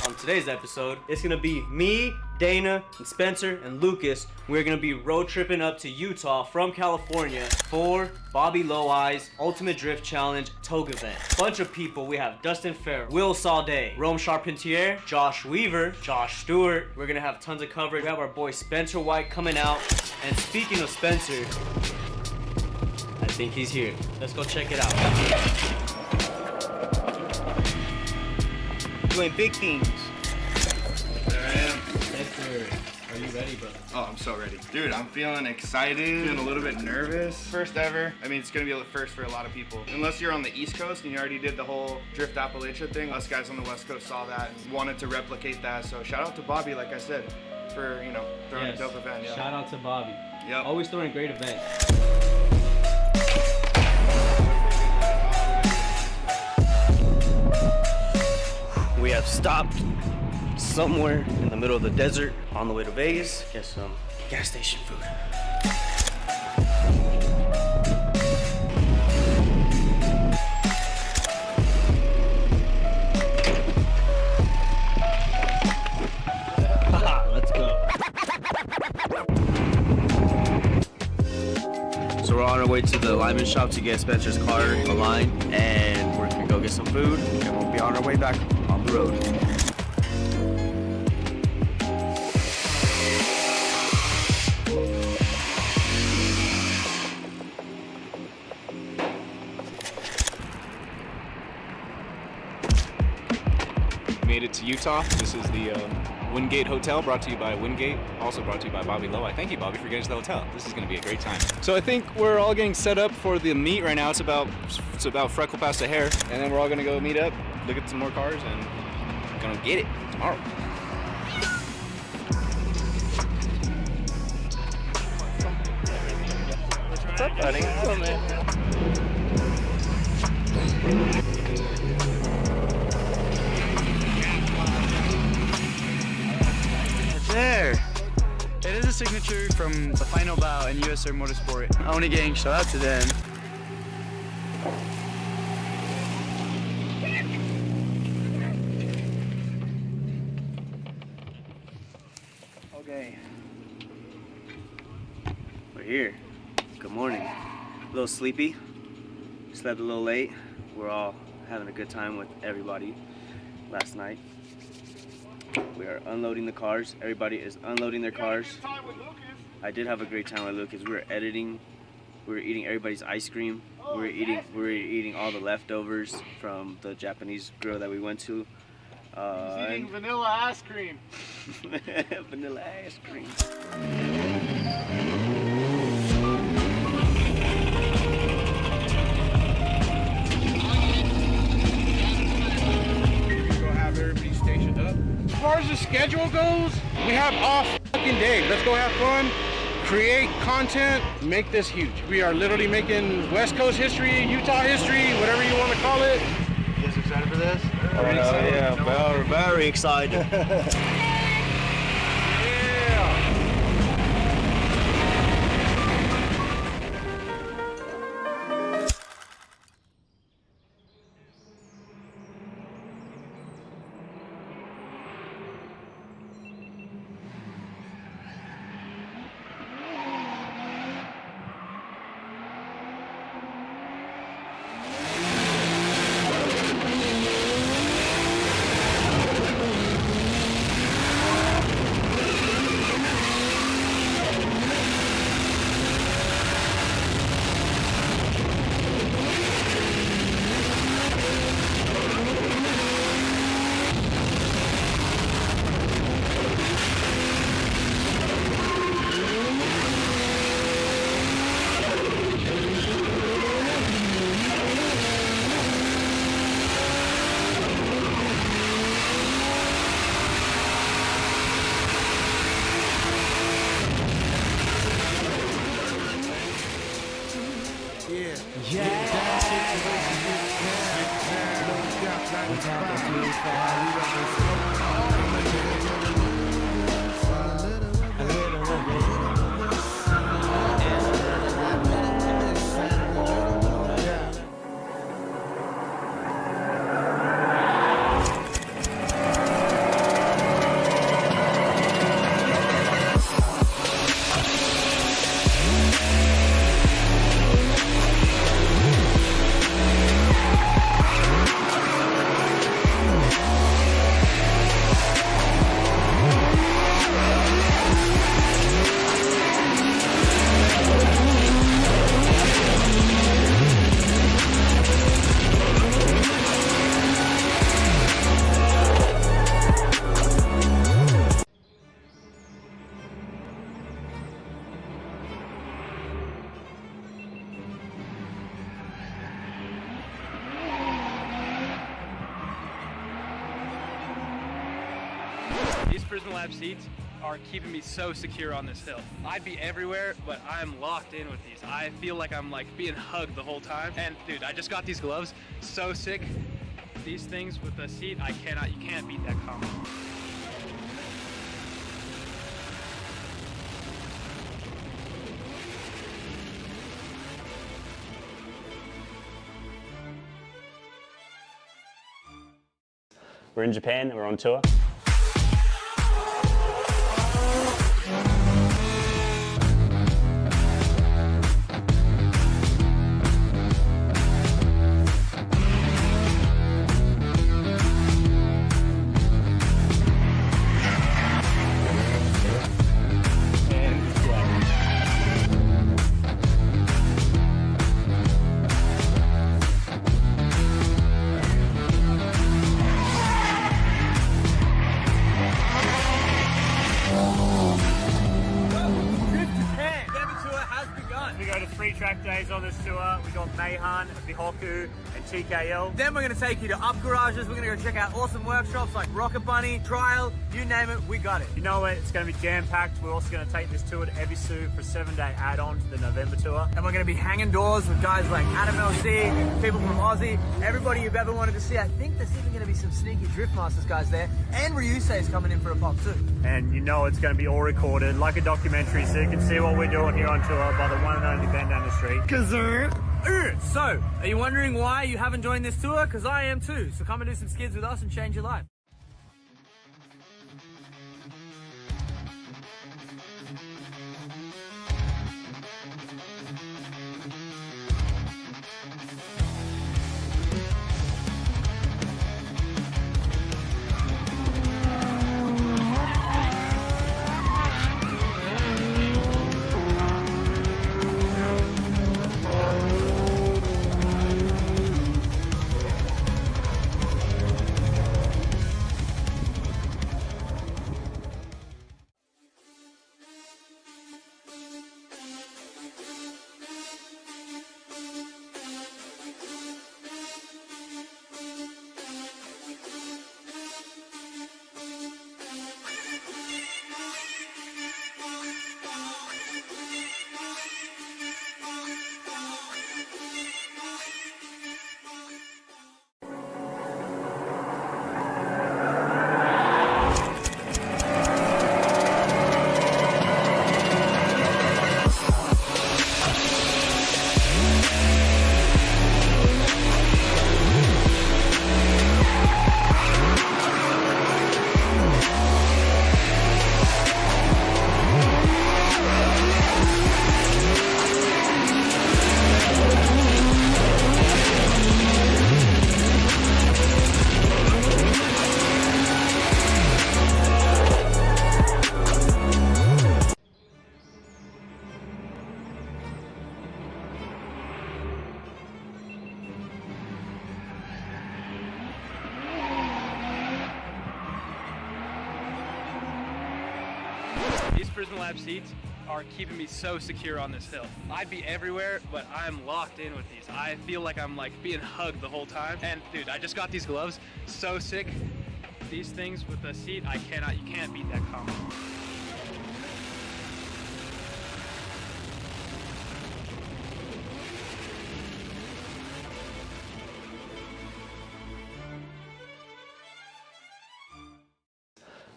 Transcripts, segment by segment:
On today's episode, it's gonna be me, Dana, and Spencer, and Lucas. We're gonna be road tripping up to Utah from California for Bobby Low-Eye's Ultimate Drift Challenge Togue event. Bunch of people. We have Dustin Farrell, Will Saudet, Rome Charpentier, Josh Weaver, Josh Stewart. We're gonna have tons of coverage. We have our boy Spencer White coming out. And speaking of Spencer, I think he's here. Let's go check it out. Doing big things. There I am. Spencer, are you ready, brother? Oh, I'm so ready. Dude, I'm feeling excited, feeling a little bit nervous. First ever. I mean, it's gonna be a first for a lot of people. Unless you're on the East Coast and you already did the whole Drift Appalachia thing. Us guys on the West Coast saw that and wanted to replicate that. So shout out to Bobby, like I said, for, you know, throwing a dope event. Yeah. Shout out to Bobby. Yep. Always throwing great events. We have stopped somewhere in the middle of the desert on the way to Vegas. Get some gas station food. Let's go. So we're on our way to the alignment shop to get Spencer's car aligned, and we're gonna go get some food, and we'll be on our way back on the road. Made it to Utah. This is the Wingate Hotel, brought to you by Wingate, also brought to you by Bobby Low-Eye. Thank you, Bobby, for getting us to the hotel. This is going to be a great time. So I think we're all getting set up for the meet right now. It's about freckle past the hair, and then we're all going to go meet up, look at some more cars, and gonna get it tomorrow. What's up, buddy? What's up, man? There. It is a signature from the final bout in USR Motorsport. Oni Gang, shout out to them. Okay. We're here. Good morning. A little sleepy. Slept a little late. We're all having a good time with everybody last night. We are unloading the cars. Everybody is unloading their cars. I did have a great time with Lucas. We were editing. We were eating everybody's ice cream. We were eating all the leftovers from the Japanese grill that we went to. He's eating vanilla ice cream. Vanilla ice cream. As far as the schedule goes, we have off fucking day. Let's go have fun, create content, make this huge. We are literally making West Coast history, Utah history, whatever you want to call it. You guys excited for this? Yeah, very excited. Prison Lab seats are keeping me so secure on this hill. I'd be everywhere, but I'm locked in with these. I feel like I'm like being hugged the whole time. And dude, I just got these gloves, so sick. These things with the seat, you can't beat that combo. We're in Japan and we're on tour. We go to 3 track days on this tour. We got Mayhan, Bihoku, and TKL. Then we're going to take you to up garages. We're going to go check out awesome workshops like Rocket Bunny, Trial, you name it, we got it. You know what? It's going to be jam-packed. We're also going to take this tour to Ebisu for a 7-day add-on to the November tour. And we're going to be hanging doors with guys like Adam LC, people from Aussie, everybody you've ever wanted to see. I think there's even going to be some sneaky Drift Masters guys there. And Ryusei's coming in for a pop too. And you know it's going to be all recorded like a documentary, so you can see what we're doing here on tour by the one and only Ben down the street. So, are you wondering why you haven't joined this tour? Because I am too. So come and do some skids with us and change your life. These Prison Lab seats are keeping me so secure on this hill. I'd be everywhere, but I'm locked in with these. I feel like I'm like being hugged the whole time. And dude, I just got these gloves, so sick. These things with the seat, you can't beat that combo.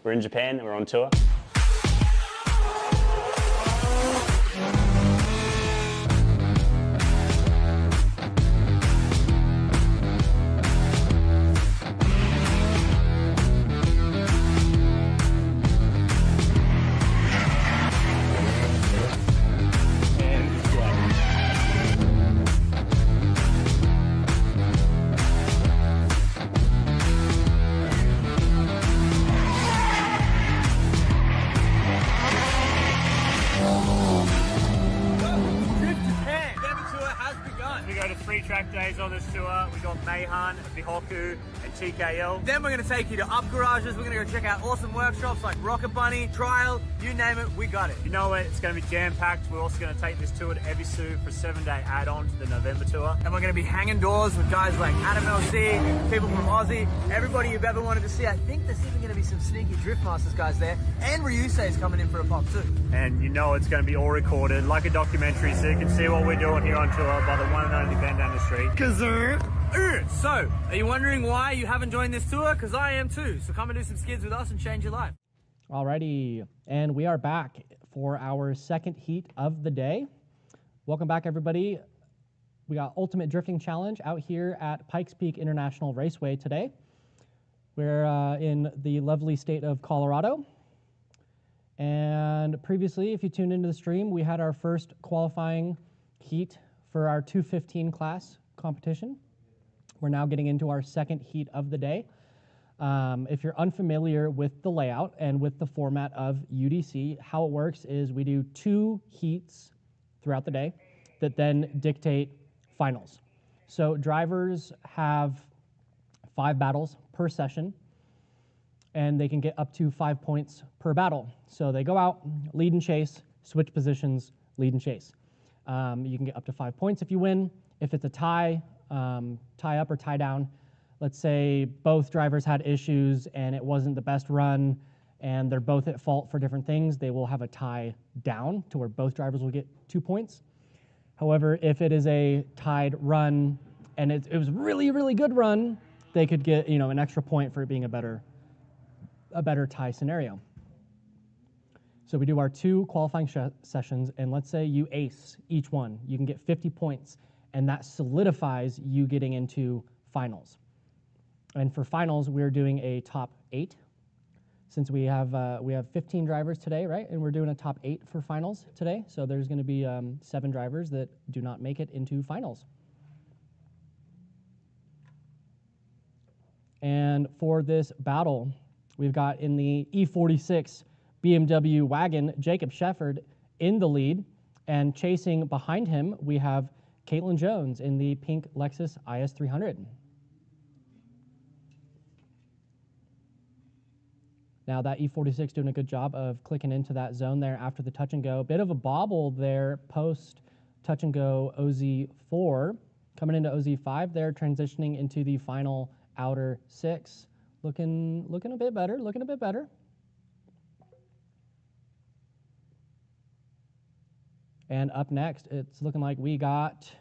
We're in Japan and we're on tour. We go to 3 track days on this tour. We got Mayhan, Bihoku, and TKL. Then we're going to take you to up garages. We're going to go check out awesome workshops like Rocket Bunny, Trial, you name it, we got it. You know it, it's going to be jam-packed. We're also going to take this tour to Ebisu for a 7-day add-on to the November tour. And we're going to be hanging doors with guys like Adam LC, people from Aussie, everybody you've ever wanted to see. I think there's even going to be some sneaky Drift Masters guys there. And Ryusei is coming in for a pop too. And you know it's going to be all recorded like a documentary, so you can see what we're doing here on tour by the one and only Ben down the street. So, are you wondering why you haven't joined this tour? Because I am too. So come and do some skids with us and change your life. Alrighty, and we are back for our second heat of the day. Welcome back, everybody. We got Ultimate Drifting Challenge out here at Pikes Peak International Raceway today. We're in the lovely state of Colorado. And previously, if you tuned into the stream, we had our first qualifying heat for our 215 class competition. We're now getting into our second heat of the day. If you're unfamiliar with the layout and with the format of UDC, how it works is we do 2 heats throughout the day that then dictate finals. So drivers have 5 battles per session, and they can get up to 5 points per battle. So they go out, lead and chase, switch positions, lead and chase. You can get up to 5 points if you win. If it's a tie, tie up or tie down, let's say both drivers had issues and it wasn't the best run and they're both at fault for different things, they will have a tie down to where both drivers will get 2 points. However, if it is a tied run and it was really, really good run, they could get, you know, an extra point for it being a better tie scenario. So we do our 2 qualifying sessions, and let's say you ace each one. You can get 50 points, and that solidifies you getting into finals. And for finals, we're doing a top 8. Since we have 15 drivers today, right? And we're doing a top 8 for finals today. So there's going to be 7 drivers that do not make it into finals. And for this battle, we've got in the E46 BMW wagon, Jacob Shefford in the lead, and chasing behind him, we have Caitlin Jones in the pink Lexus IS300. Now that E46 doing a good job of clicking into that zone there after the touch and go. Bit of a bobble there post touch and go OZ4. Coming into OZ5 there, transitioning into the final outer 6. Looking a bit better, looking a bit better. And up next, it's looking like we got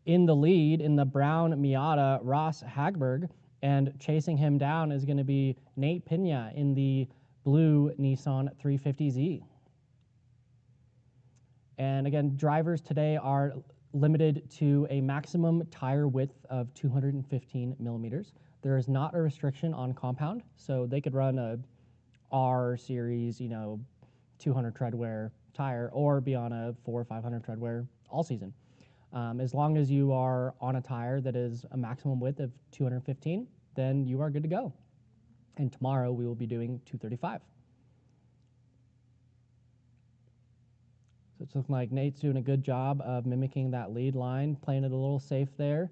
in the lead in the brown Miata, Ross Hagberg, and chasing him down is going to be Nate Pena in the blue Nissan 350Z. And again, drivers today are limited to a maximum tire width of 215 millimeters. There is not a restriction on compound, so they could run a R series, 200 tread wear tire, or be on a 400 or 500 tread wear all season. As long as you are on a tire that is a maximum width of 215, then you are good to go. And tomorrow we will be doing 235. So it's looking like Nate's doing a good job of mimicking that lead line, playing it a little safe there,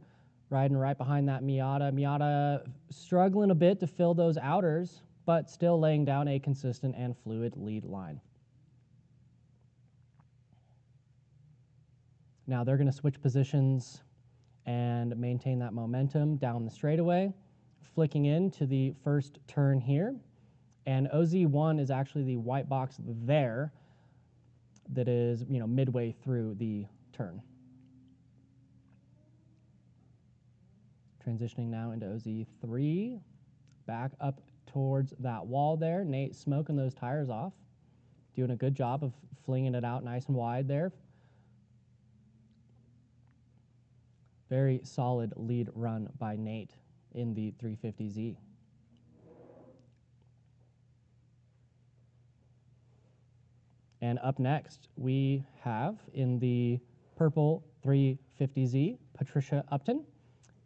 riding right behind that Miata. Miata struggling a bit to fill those outers, but still laying down a consistent and fluid lead line. Now they're going to switch positions and maintain that momentum down the straightaway, flicking into the first turn here. And OZ1 is actually the white box there that is, midway through the turn. Transitioning now into OZ3, back up towards that wall there. Nate smoking those tires off, doing a good job of flinging it out nice and wide there. Very solid lead run by Nate in the 350Z. And up next, we have in the purple 350Z, Patricia Upton.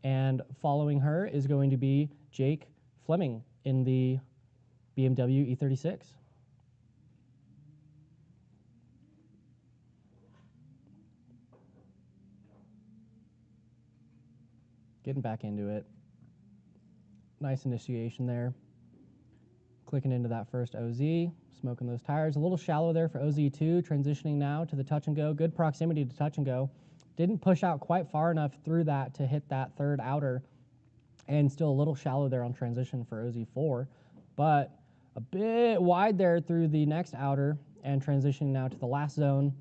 And following her is going to be Jake Fleming in the BMW E36. Getting back into it. Nice initiation there. Clicking into that first OZ, smoking those tires. A little shallow there for OZ2, transitioning now to the touch and go. Good proximity to touch and go. Didn't push out quite far enough through that to hit that third outer, and still a little shallow there on transition for OZ4, but a bit wide there through the next outer and transitioning now to the last zone.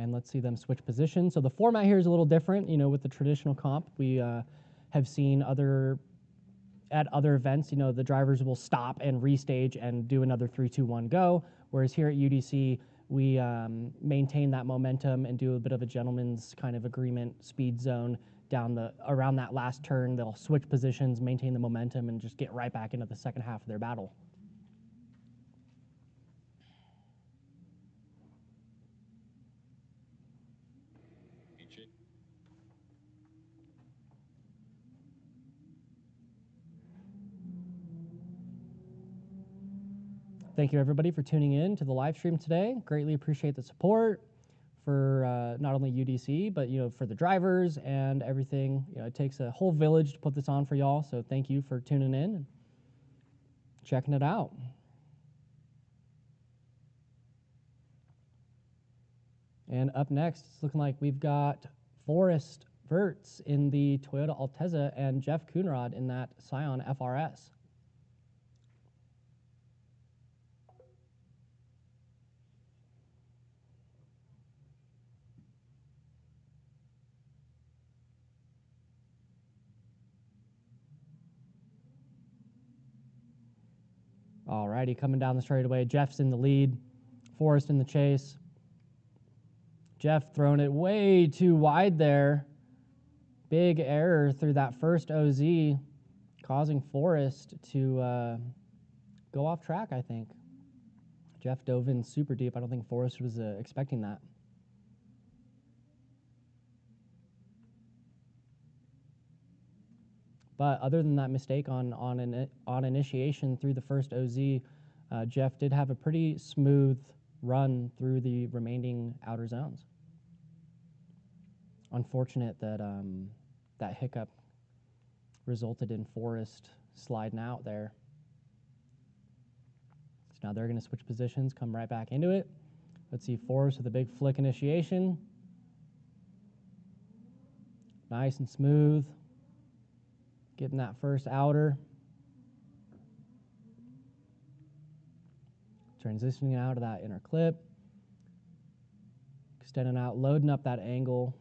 And let's see them switch positions. So the format here is a little different, you know, with the traditional comp. We have seen at other events, you know, the drivers will stop and restage and do another 3, 2, 1, go. Whereas here at UDC, we maintain that momentum and do a bit of a gentleman's kind of agreement speed zone around that last turn. They'll switch positions, maintain the momentum, and just get right back into the second half of their battle. Thank you, everybody, for tuning in to the live stream today. Greatly appreciate the support for not only UDC, but, you know, for the drivers and everything. You know, it takes a whole village to put this on for y'all, so thank you for tuning in and checking it out. And up next, it's looking like we've got Forrest Verts in the Toyota Altezza and Jeff Coonrod in that Scion FRS. Alrighty, coming down the straightaway. Jeff's in the lead, Forrest in the chase. Jeff throwing it way too wide there. Big error through that first OZ, causing Forrest to go off track, I think. Jeff dove in super deep. I don't think Forrest was expecting that. But other than that mistake on initiation through the first OZ, Jeff did have a pretty smooth run through the remaining outer zones. Unfortunate that that hiccup resulted in Forrest sliding out there. So now they're going to switch positions, come right back into it. Let's see Forrest with a big flick initiation. Nice and smooth. Getting that first outer. Transitioning out of that inner clip. Extending out, loading up that angle.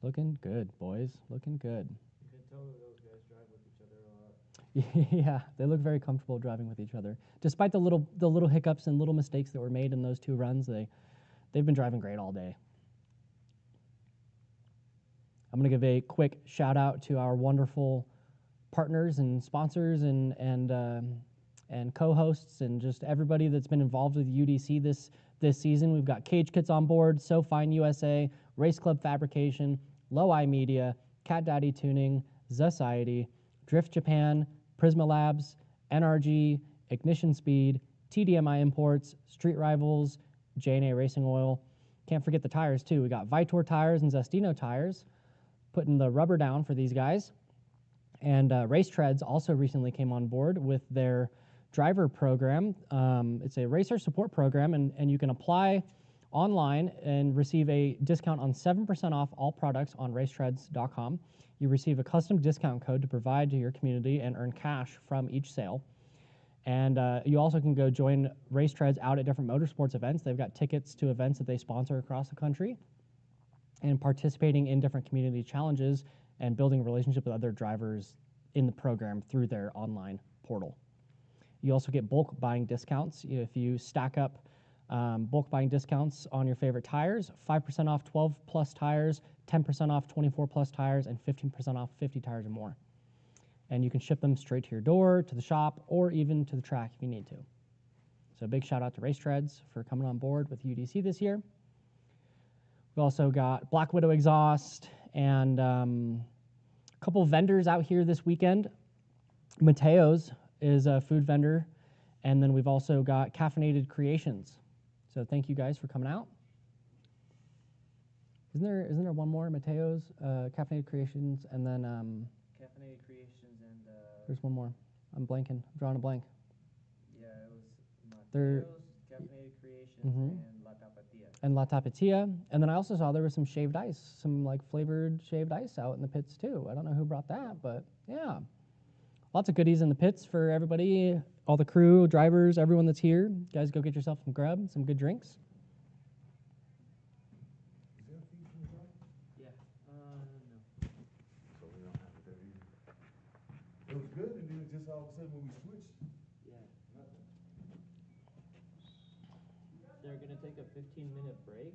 Looking good, boys. Looking good. You can tell that those guys drive with each other a lot. Yeah, they look very comfortable driving with each other. Despite the little hiccups and little mistakes that were made in those two runs, they've been driving great all day. I'm going to give a quick shout out to our wonderful partners and sponsors and co-hosts and just everybody that's been involved with UDC this season. We've got Cage Kits on board, So Fine USA, Race Club Fabrication, Low Eye Media, Cat Daddy Tuning, Society, Drift Japan, Prisma Labs, NRG, Ignition Speed, TDMI Imports, Street Rivals, J&A Racing Oil. Can't forget the tires too. We got Vitor tires and Zestino tires, putting the rubber down for these guys. And Race Treads also recently came on board with their driver program. It's a racer support program, and you can apply online and receive a discount on 7% off all products on racetreads.com. You receive a custom discount code to provide to your community and earn cash from each sale. And you also can go join Race Treads out at different motorsports events. They've got tickets to events that they sponsor across the country and participating in different community challenges and building a relationship with other drivers in the program through their online portal. You also get bulk buying discounts. If you stack up bulk buying discounts on your favorite tires, 5% off 12 plus tires, 10% off 24 plus tires, and 15% off 50 tires or more. And you can ship them straight to your door, to the shop, or even to the track if you need to. So a big shout out to Race Treads for coming on board with UDC this year. We also got Black Widow exhaust and a couple vendors out here this weekend. Mateo's is a food vendor, and then we've also got Caffeinated Creations. So thank you guys for coming out. Isn't there one more? Mateo's, Caffeinated Creations, and then Caffeinated Creations and there's one more. I'm blanking. I'm drawing a blank. yeah, it was They're- Mateo's, Caffeinated Creations, Mhm. and La Tapatía. And La Tapatia. And then I also saw there was some shaved ice, some like flavored shaved ice out in the pits too. I don't know who brought that, but yeah. Lots of goodies in the pits for everybody, all the crew, drivers, everyone that's here. Guys, go get yourself some grub, some good drinks. Yeah. No. It was good, and then just all of a sudden when we switched, Yeah. They're gonna take a 15-minute break.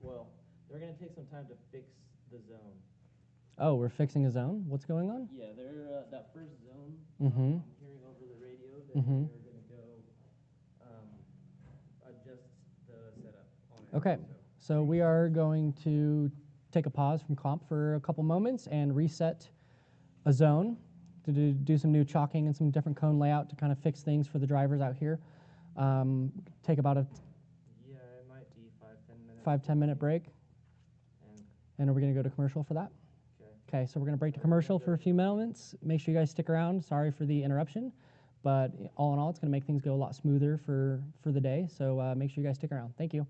Well, they're gonna take some time to fix the zone. Oh, we're fixing a zone? What's going on? Yeah, they're that first zone. Mhm. I'm hearing over the radio that Mhm. they're gonna go adjust the setup on it. Okay, so we are going to take a pause from comp for a couple moments and reset a zone to do some new chalking and some different cone layout to kind of fix things for the drivers out here. Take about a Yeah, it might be 5-10 minutes. 5-10 minute break. And are we going to go to commercial for that? Okay, so we're going to break to commercial for a few moments. Make sure you guys stick around. Sorry for the interruption, but all in all, it's going to make things go a lot smoother for the day. So make sure you guys stick around. Thank you.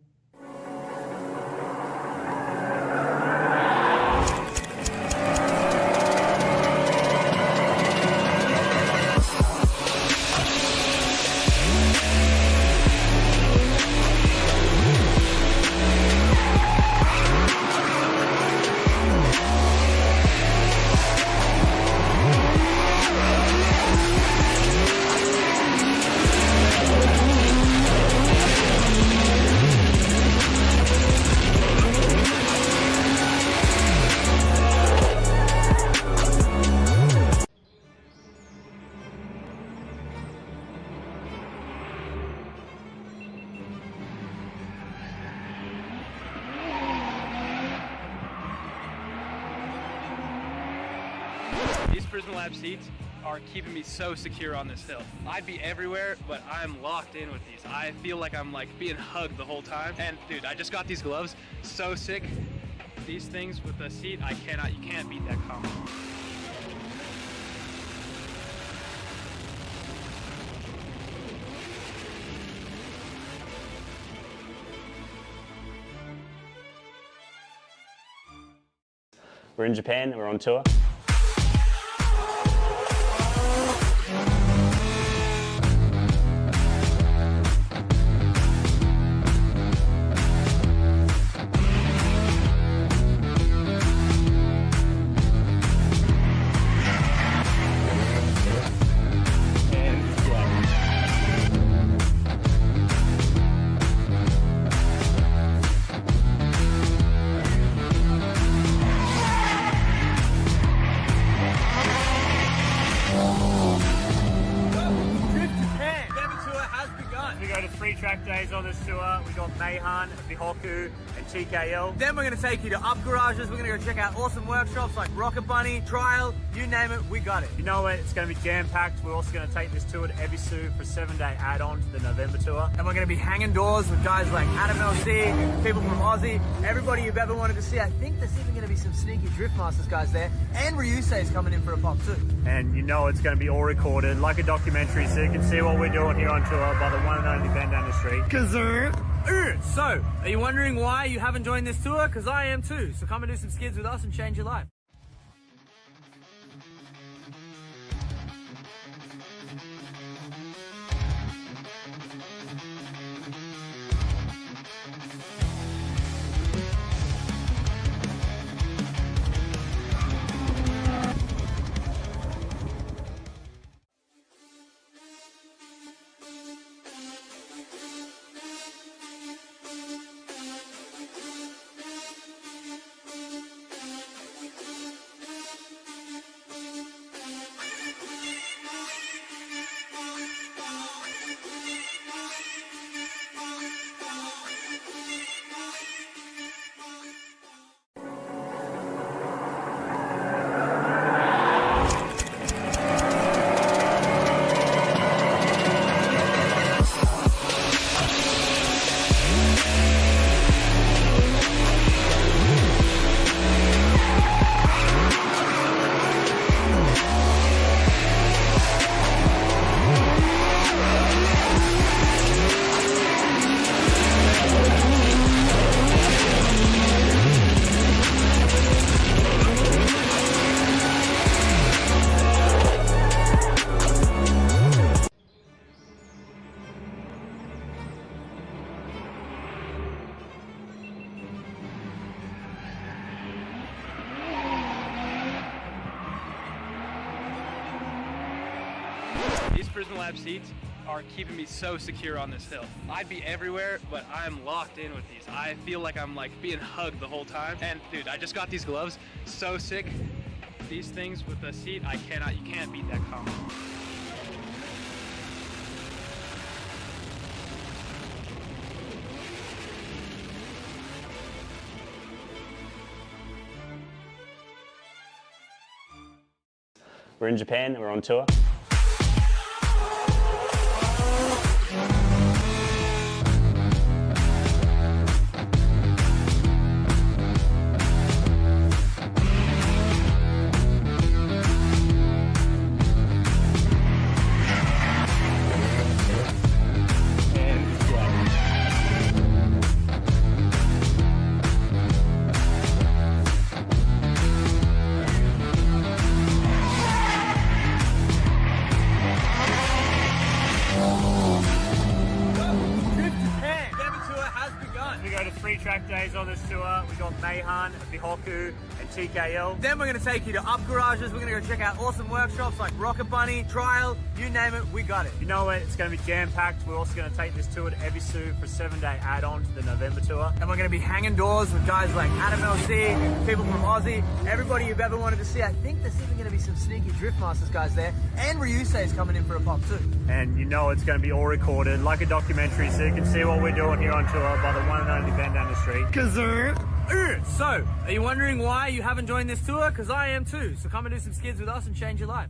These Prism Lab seats are keeping me so secure on this hill. I'd be everywhere, but I'm locked in with these. I feel like I'm like being hugged the whole time. And dude, I just got these gloves, so sick. These things with the seat, you can't beat that combo. We're in Japan, we're on tour. We go to 3 track days on this tour. We got Mayhan, Bihoku, and TKL. Then we're going to take you to up garages. We're going to go check out awesome workshops like Rocket Bunny, Trial, you name it, we got it. You know it, it's going to be jam-packed. We're also going to take this tour to Ebisu for a 7-day add-on to the November tour. And we're going to be hanging doors with guys like Adam LC, people from Aussie, everybody you've ever wanted to see. I think there's even going to be some sneaky Drift Masters guys there. And Ryusei's coming in for a pop too. And you know it's going to be all recorded like a documentary, so you can see what we're doing here on tour by the one and only band down the street. So, are you wondering why you haven't joined this tour? Because I am too. So come and do some skids with us and change your life. Prison Lab seats are keeping me so secure on this hill. I'd be everywhere, but I'm locked in with these. I feel like I'm like being hugged the whole time. And dude, I just got these gloves, so sick. These things with the seat, you can't beat that combo. We're in Japan and we're on tour. We go to 3 track days on this tour. We got Mayhan, Bihoku, and TKL. Then we're going to take you to up garages. We're going to go check out awesome workshops like Rocket Bunny, Trial, you name it, we got it. You know what? It's going to be jam-packed. We're also going to take this tour to Ebisu for a 7-day add-on to the November tour. And we're going to be hanging doors with guys like Adam LC, people from Aussie, everybody you've ever wanted to see. I think there's even going to be some sneaky Drift Masters guys there. And Ryusei is coming in for a pop too. And you know it's going to be all recorded like a documentary, so you can see what we're doing here on tour by the one and only Ben down the street. So, are you wondering why you haven't joined this tour? Because I am too. So come and do some skids with us and change your life.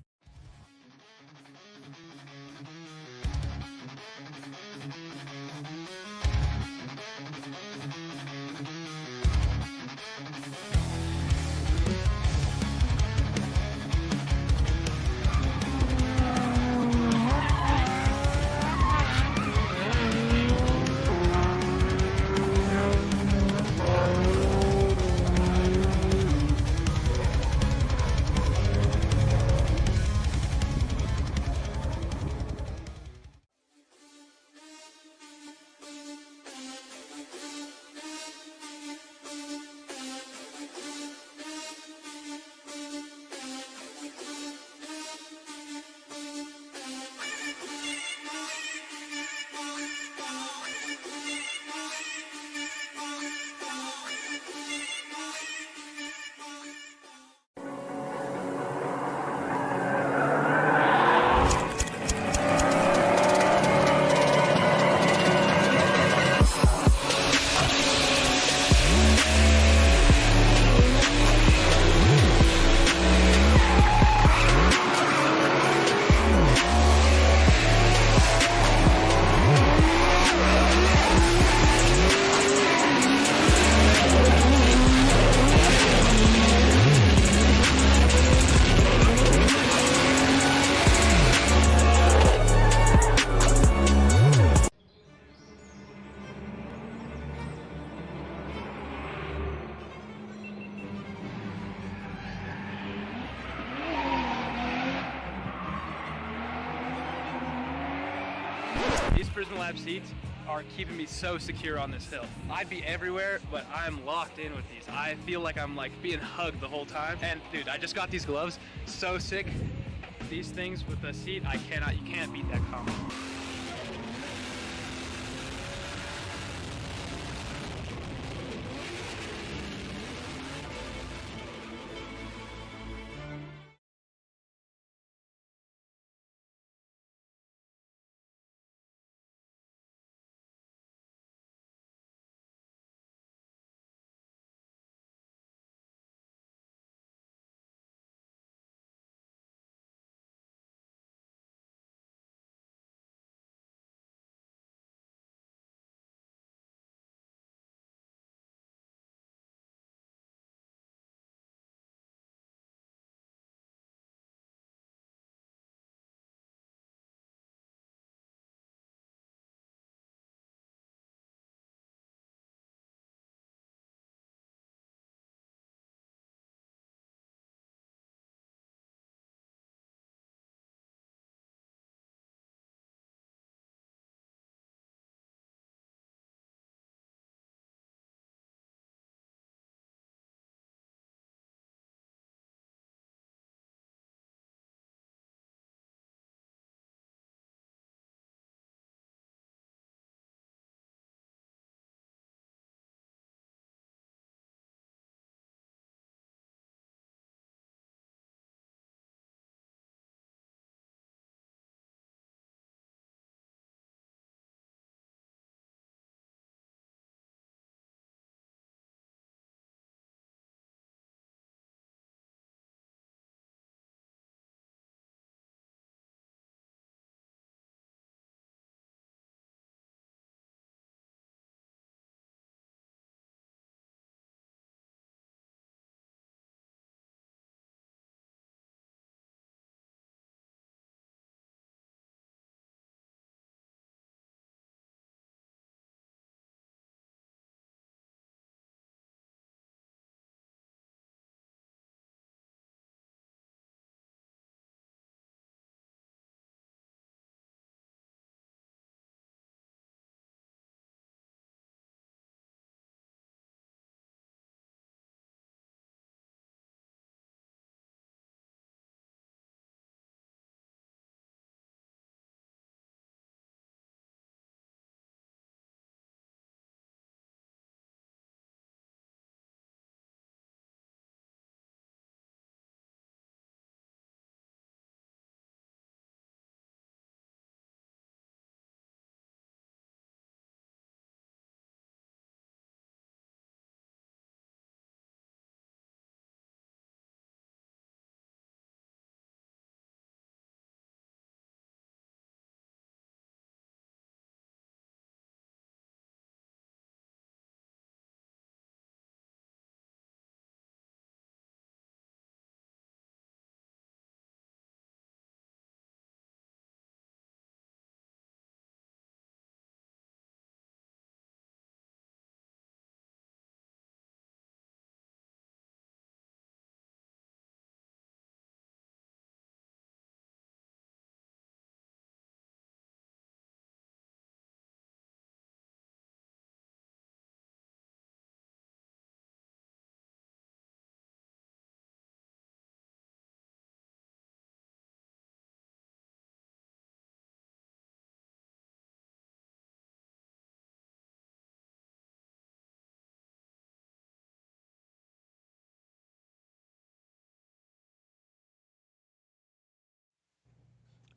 These Prison Lab seats are keeping me so secure on this hill. I'd be everywhere, but I'm locked in with these. I feel like I'm like being hugged the whole time. And dude, I just got these gloves, so sick. These things with the seat, you can't beat that combo.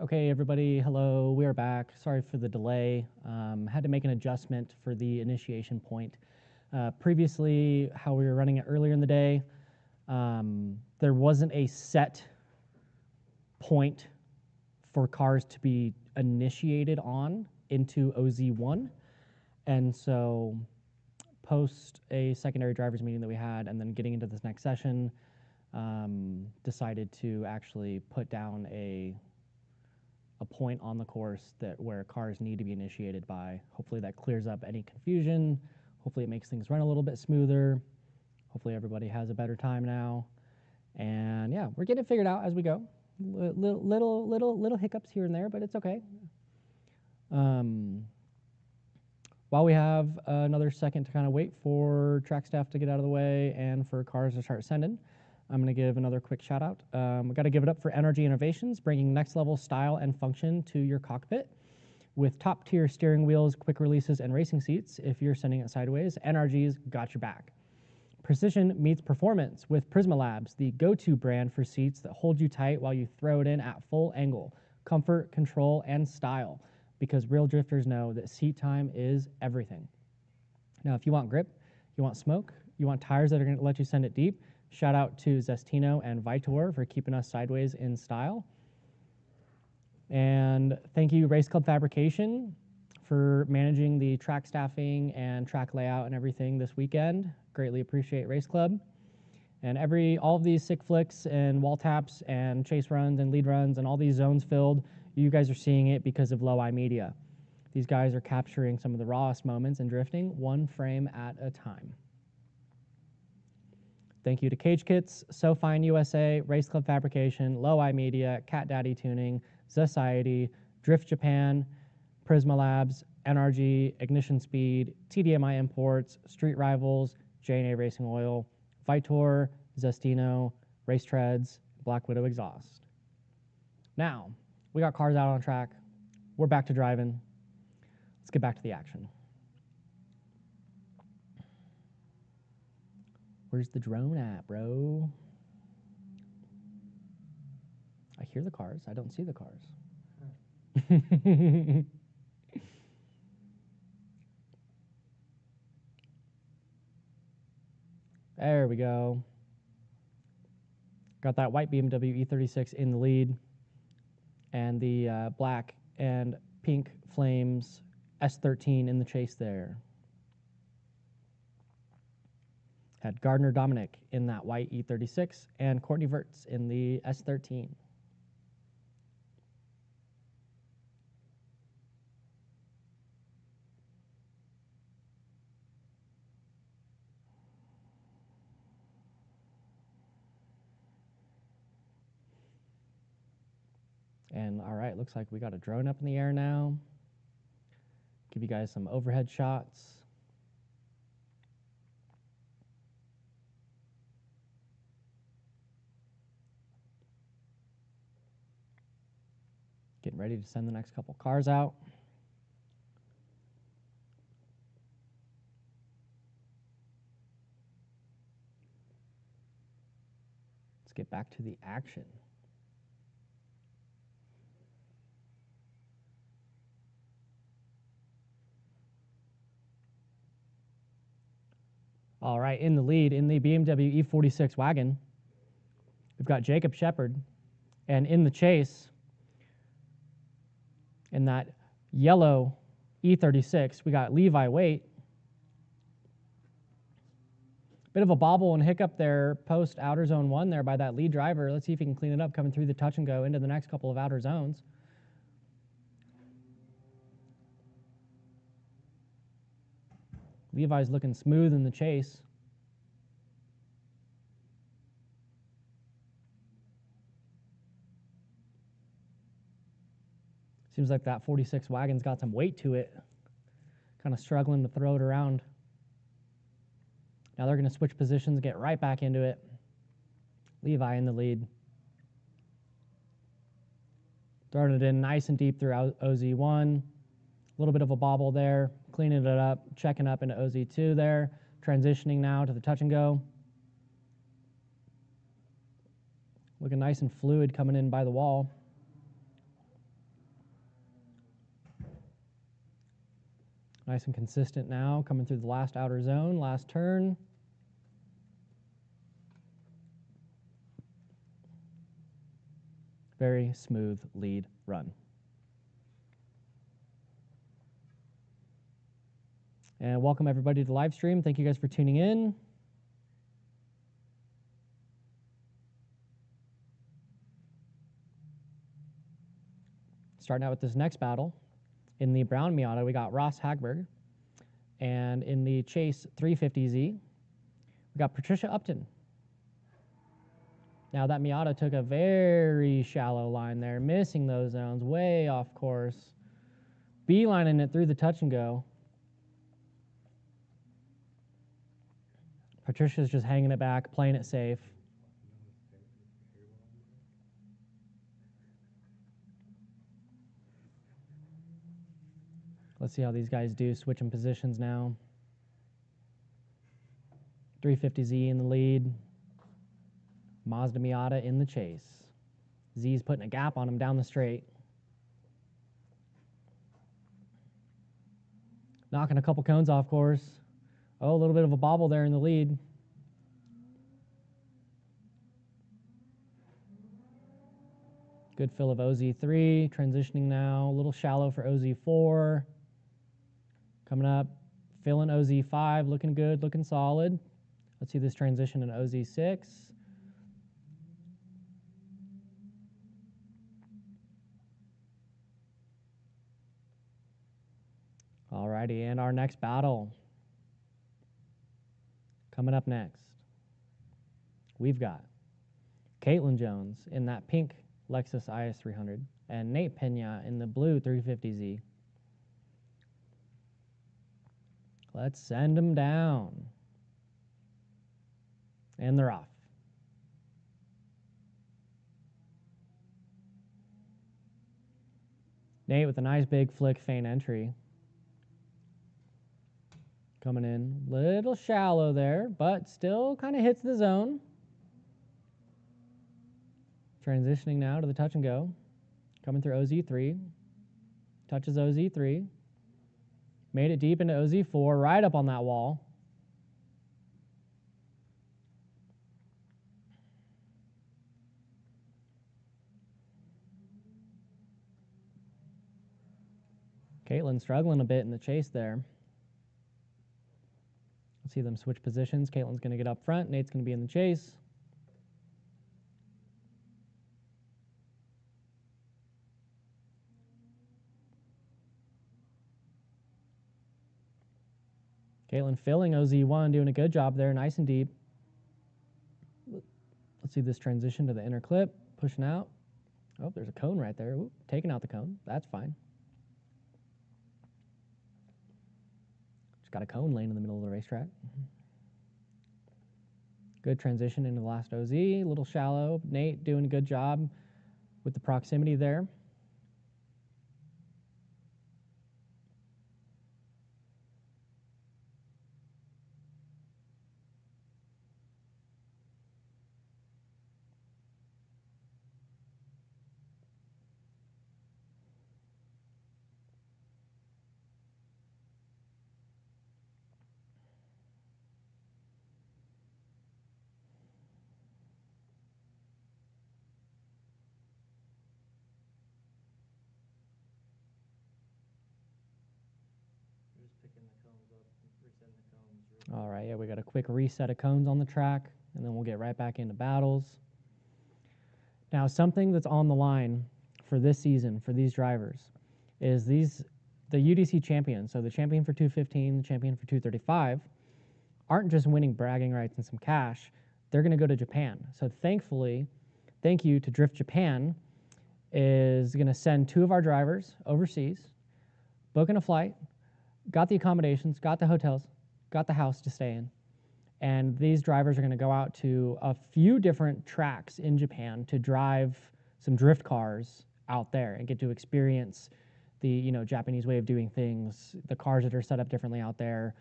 Okay, everybody, hello, we are back. Sorry for the delay. Had to make an adjustment for the initiation point. Previously, how we were running it earlier in the day, there wasn't a set point for cars to be initiated on into OZ1. And so post a secondary drivers meeting that we had and then getting into this next session, decided to actually put down a point on the course that where cars need to be initiated by. Hopefully that clears up any confusion. Hopefully it makes things run a little bit smoother. Hopefully everybody has a better time now. And yeah, we're getting it figured out as we go. Little hiccups here and there, but it's okay. While we have another second to kind of wait for track staff to get out of the way and for cars to start sending, I'm going to give another quick shout out. We've got to give it up for Energy Innovations, bringing next level style and function to your cockpit. With top tier steering wheels, quick releases, and racing seats, if you're sending it sideways, NRG's got your back. Precision meets performance with Prisma Labs, the go-to brand for seats that hold you tight while you throw it in at full angle. Comfort, control, and style, because real drifters know that seat time is everything. Now, if you want grip, you want smoke, you want tires that are going to let you send it deep, shout out to Zestino and Vitor for keeping us sideways in style. And thank you, Race Club Fabrication, for managing the track staffing and track layout and everything this weekend. Greatly appreciate Race Club. And all of these sick flicks and wall taps and chase runs and lead runs and all these zones filled, you guys are seeing it because of Low Eye Media. These guys are capturing some of the rawest moments in drifting, one frame at a time. Thank you to Cage Kits, SoFine USA, Race Club Fabrication, Low Eye Media, Cat Daddy Tuning, Society, Drift Japan, Prisma Labs, NRG, Ignition Speed, TDMI Imports, Street Rivals, J&A Racing Oil, Vitor, Zestino, Race Treads, Black Widow Exhaust. Now, we got cars out on track. We're back to driving. Let's get back to the action. Where's the drone at, bro? I hear the cars. I don't see the cars. There we go. Got that white BMW E36 in the lead and the black and pink Flames S13 in the chase there. Had Gardner Dominic in that white E36 and Courtney Wirtz in the S13. And all right, looks like we got a drone up in the air now. Give you guys some overhead shots. Getting ready to send the next couple cars out. Let's get back to the action. All right, in the lead, in the BMW E46 wagon, we've got Jacob Shepard. And in the chase, in that yellow E36, we got Levi Waite. Bit of a bobble and hiccup there post outer zone 1 there by that lead driver. Let's see if he can clean it up coming through the touch and go into the next couple of outer zones. Levi's looking smooth in the chase. Seems like that 46 wagon's got some weight to it. Kind of struggling to throw it around. Now they're going to switch positions, get right back into it. Levi in the lead. Throwing it in nice and deep through OZ1. A little bit of a bobble there. Cleaning it up, checking up into OZ2 there. Transitioning now to the touch and go. Looking nice and fluid coming in by the wall. Nice and consistent now, coming through the last outer zone, last turn. Very smooth lead run. And welcome everybody to the live stream. Thank you guys for tuning in. Starting out with this next battle. In the brown Miata, we got Ross Hagberg. And in the Chase 350Z, we got Patricia Upton. Now that Miata took a very shallow line there, missing those zones, way off course. Beelining it through the touch and go. Patricia's just hanging it back, playing it safe. Let's see how these guys do, switching positions now. 350Z in the lead. Mazda Miata in the chase. Z's putting a gap on him down the straight. Knocking a couple cones off course. Oh, a little bit of a bobble there in the lead. Good fill of OZ3, transitioning now. A little shallow for OZ4. Coming up, filling OZ5, looking good, looking solid. Let's see this transition in OZ6. Alrighty, and our next battle. Coming up next, we've got Caitlin Jones in that pink Lexus IS300 and Nate Pena in the blue 350Z. Let's send them down. And they're off. Nate with a nice big flick feint entry. Coming in, little shallow there, but still kind of hits the zone. Transitioning now to the touch and go. Coming through OZ3. Touches OZ3. Made it deep into OZ4, right up on that wall. Caitlin struggling a bit in the chase there. Let's see them switch positions. Caitlin's going to get up front. Nate's going to be in the chase. Caitlin filling OZ1, doing a good job there, nice and deep. Let's see this transition to the inner clip, pushing out. Oh, there's a cone right there. Ooh, taking out the cone. That's fine. Just got a cone laying in the middle of the racetrack. Good transition into the last OZ, a little shallow. Nate doing a good job with the proximity there. All right, yeah, we got a quick reset of cones on the track, and then we'll get right back into battles. Now, something that's on the line for this season for these drivers is the UDC champions, so the champion for 215, the champion for 235, aren't just winning bragging rights and some cash. They're going to go to Japan. So thankfully, thank you to Drift Japan, is going to send 2 of our drivers overseas, booking a flight, got the accommodations, got the hotels, got the house to stay in. And these drivers are going to go out to a few different tracks in Japan to drive some drift cars out there and get to experience the Japanese way of doing things, the cars that are set up differently out there,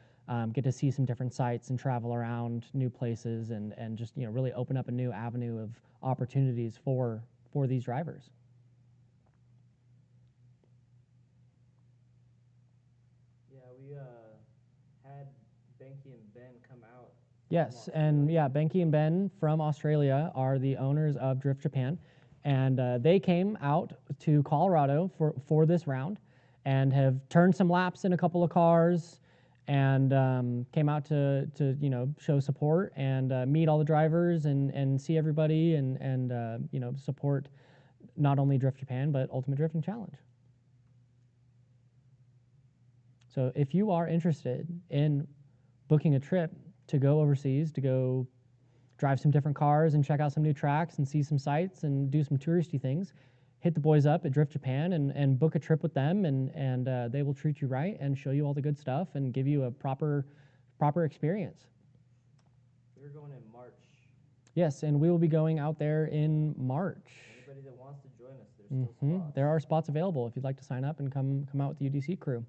get to see some different sites and travel around new places and just really open up a new avenue of opportunities for these drivers. Yeah, Yes, and yeah, Benki and Ben from Australia are the owners of Drift Japan, and they came out to Colorado for this round, and have turned some laps in a couple of cars, and came out to show support and meet all the drivers and see everybody and support not only Drift Japan but Ultimate Drifting Challenge. So if you are interested in booking a trip to go overseas, to go drive some different cars and check out some new tracks and see some sights and do some touristy things, hit the boys up at Drift Japan and book a trip with them, and they will treat you right and show you all the good stuff and give you a proper experience. We're going in March. Yes, and we will be going out there in March. Anybody that wants to join us, there's still spots. There are spots available if you'd like to sign up and come out with the UDC crew.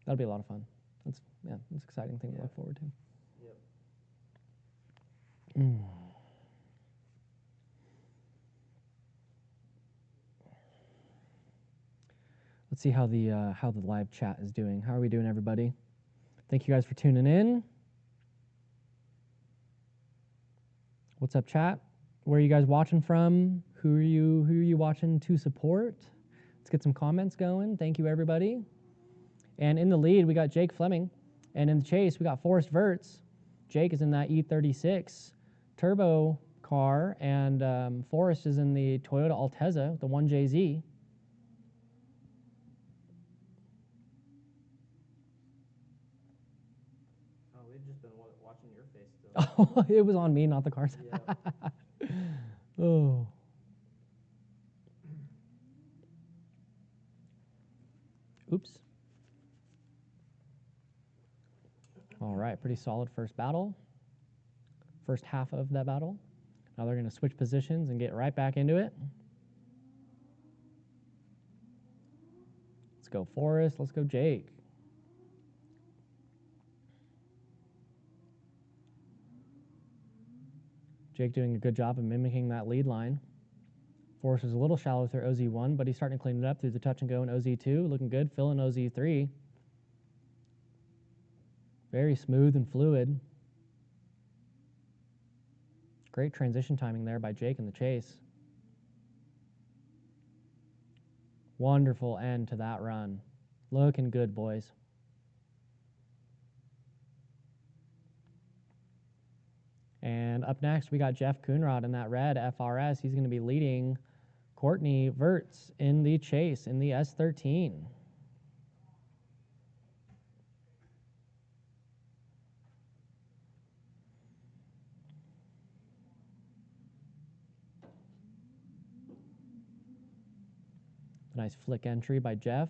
That'll be a lot of fun. That's an exciting thing to look forward to. Yep. Let's see how the live chat is doing. How are we doing, everybody? Thank you guys for tuning in. What's up, chat? Where are you guys watching from? Who are you watching to support? Let's get some comments going. Thank you, everybody. And in the lead, we got Jake Fleming. And in the chase, we got Forrest Verts. Jake is in that E36 turbo car, and Forrest is in the Toyota Altezza, the 1JZ. Oh, we've just been watching your face still. Oh, it was on me, not the cars. Yeah. Oh. Oops. All right, pretty solid first battle. First half of that battle. Now they're going to switch positions and get right back into it. Let's go Forrest. Let's go Jake. Jake doing a good job of mimicking that lead line. Forrest is a little shallow through OZ1, but he's starting to clean it up through the touch and go in OZ2. Looking good. Filling OZ3. Very smooth and fluid. Great transition timing there by Jake in the chase. Wonderful end to that run. Looking good, boys. And up next, we got Jeff Coonrod in that red FRS. He's going to be leading Courtney Verts in the chase in the S13. Nice flick entry by Jeff.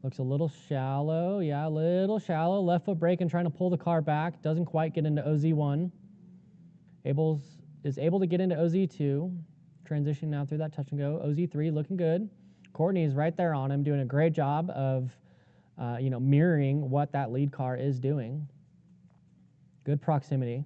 Looks a little shallow. Yeah, a little shallow. Left foot brake and trying to pull the car back. Doesn't quite get into OZ1. Is able to get into OZ2. Transitioning now through that touch and go. OZ3 looking good. Courtney is right there on him, doing a great job of mirroring what that lead car is doing. Good proximity.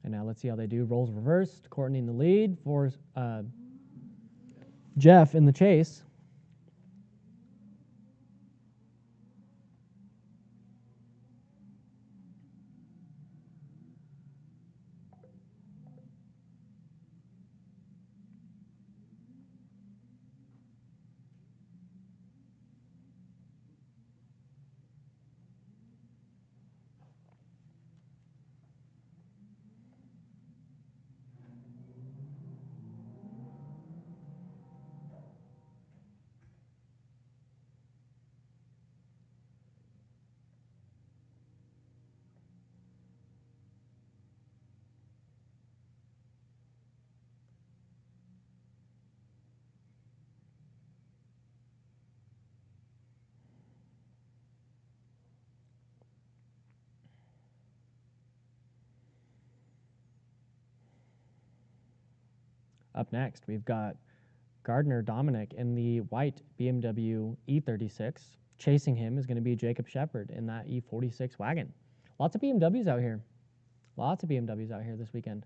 And now let's see how they do. Rolls reversed. Courtney in the lead for Jeff in the chase. Up next, we've got Gardner Dominic in the white BMW E36. chasing him is going to be Jacob Shepard in that E46 wagon. Lots of BMWs out here. Lots of BMWs out here this weekend.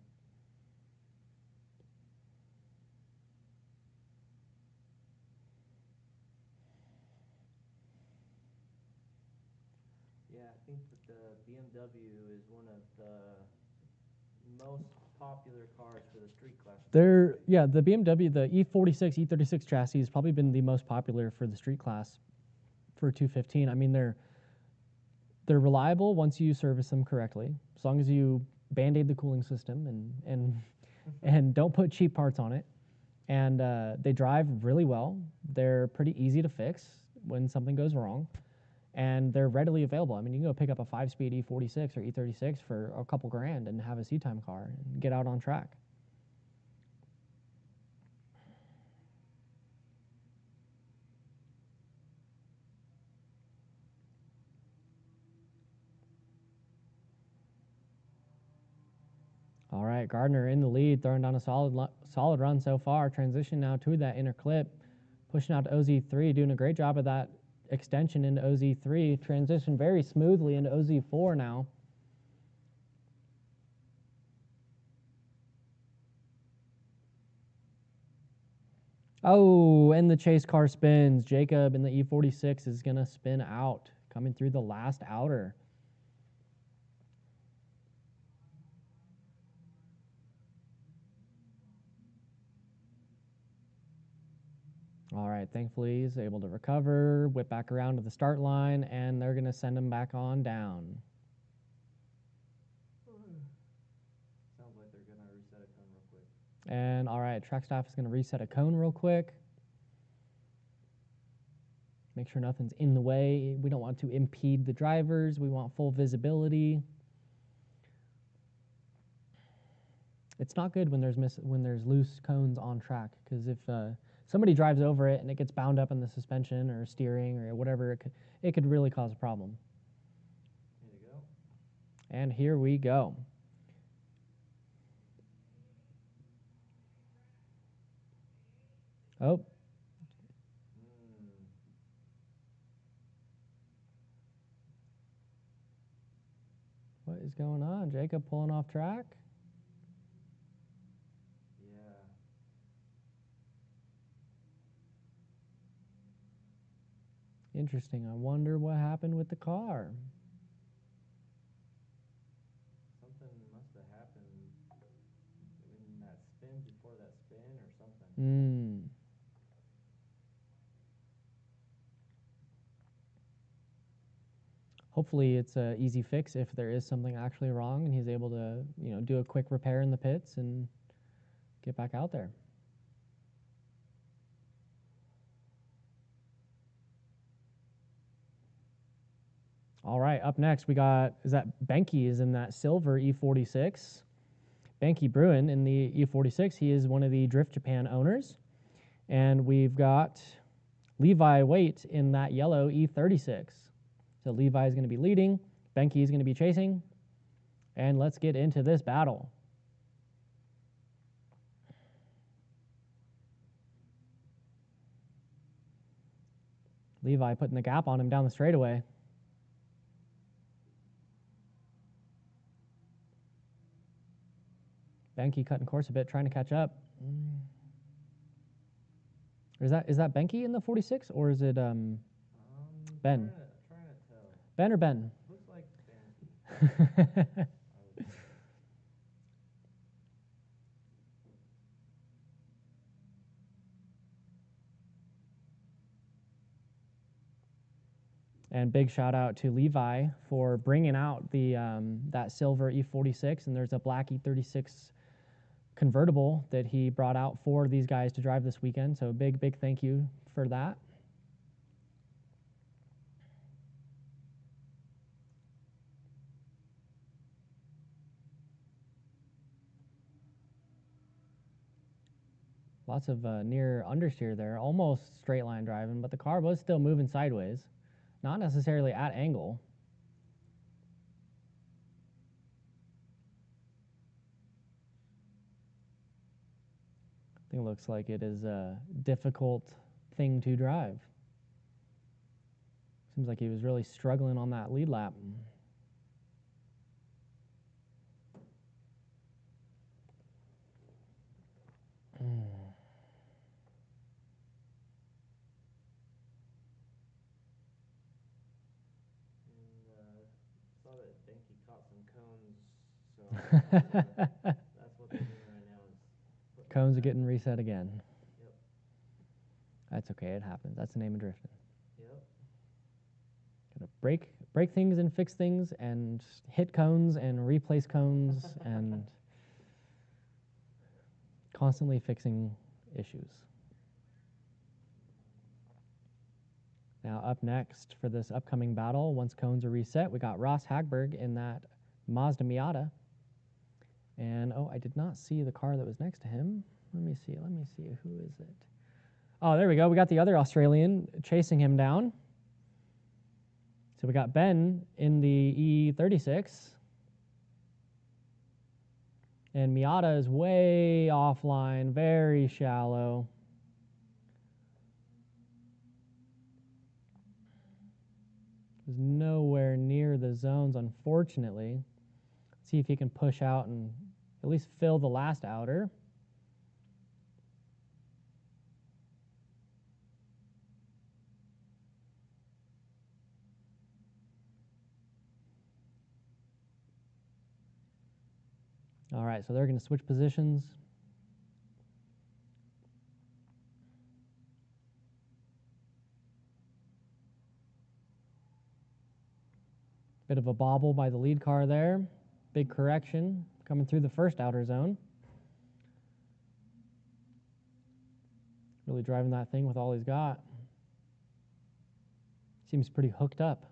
Yeah, I think that the BMW is one of the most popular cars for the street class. The BMW, the E46, E36 chassis has probably been the most popular for the street class for 215. I mean, they're reliable once you service them correctly, as long as you band-aid the cooling system and don't put cheap parts on it. And they drive really well. They're pretty easy to fix when something goes wrong. And they're readily available. I mean, you can go pick up a 5-speed E46 or E36 for a couple grand and have a seat-time car and get out on track. All right, Gardner in the lead, throwing down a solid run so far. Transition now to that inner clip, pushing out to OZ3, doing a great job of that extension into OZ3. Transition very smoothly into OZ4 now. Oh, and the chase car spins. Jacob in the E46 is going to spin out, coming through the last outer. All right, thankfully he's able to recover, whip back around to the start line, and they're going to send him back on down. Sounds like they're going to reset a cone real quick. And all right, track staff is going to reset a cone real quick. Make sure nothing's in the way. We don't want to impede the drivers. We want full visibility. It's not good when there's loose cones on track, because if somebody drives over it and it gets bound up in the suspension or steering or whatever, it could really cause a problem. Here we go. And here we go. Oh. What is going on? Jacob pulling off track? Interesting. I wonder what happened with the car. Something must have happened in that spin before that spin or something. Hopefully it's an easy fix if there is something actually wrong and he's able to, do a quick repair in the pits and get back out there. All right, up next we got, Benke is in that silver E46. Benke Bruin in the E46. He is one of the Drift Japan owners. And we've got Levi Waite in that yellow E36. So Levi is going to be leading. Benke is going to be chasing. And let's get into this battle. Levi putting the gap on him down the straightaway. Benke cutting course a bit, trying to catch up. Is that Benke in the 46, or is it Ben? Trying to tell. Ben or Ben? Looks like Ben. And big shout out to Levi for bringing out the that silver E46, and there's a black E36 convertible that he brought out for these guys to drive this weekend. So big thank you for that. Lots of near understeer there, almost straight line driving, but the car was still moving sideways, not necessarily at angle. I think it looks like it is a difficult thing to drive. Seems like he was really struggling on that lead lap. Saw that Denki caught some cones, so that's what they're doing right now. Is Cones are getting reset again. Yep. That's okay, it happens. That's the name of drifting. Yep. Gotta break things and fix things and hit cones and replace cones and constantly fixing issues. Now up next for this upcoming battle, once cones are reset, we got Ross Hagberg in that Mazda Miata. And, oh, I did not see the car that was next to him. Let me see, who is it? Oh, there we go, we got the other Australian chasing him down. So we got Ben in the E36. And Miata is way offline, very shallow. Was nowhere near the zones, unfortunately. Let's see if he can push out and at least fill the last outer. All right, so they're going to switch positions. Bit of a bobble by the lead car there. Big correction coming through the first outer zone. Really driving that thing with all he's got. Seems pretty hooked up.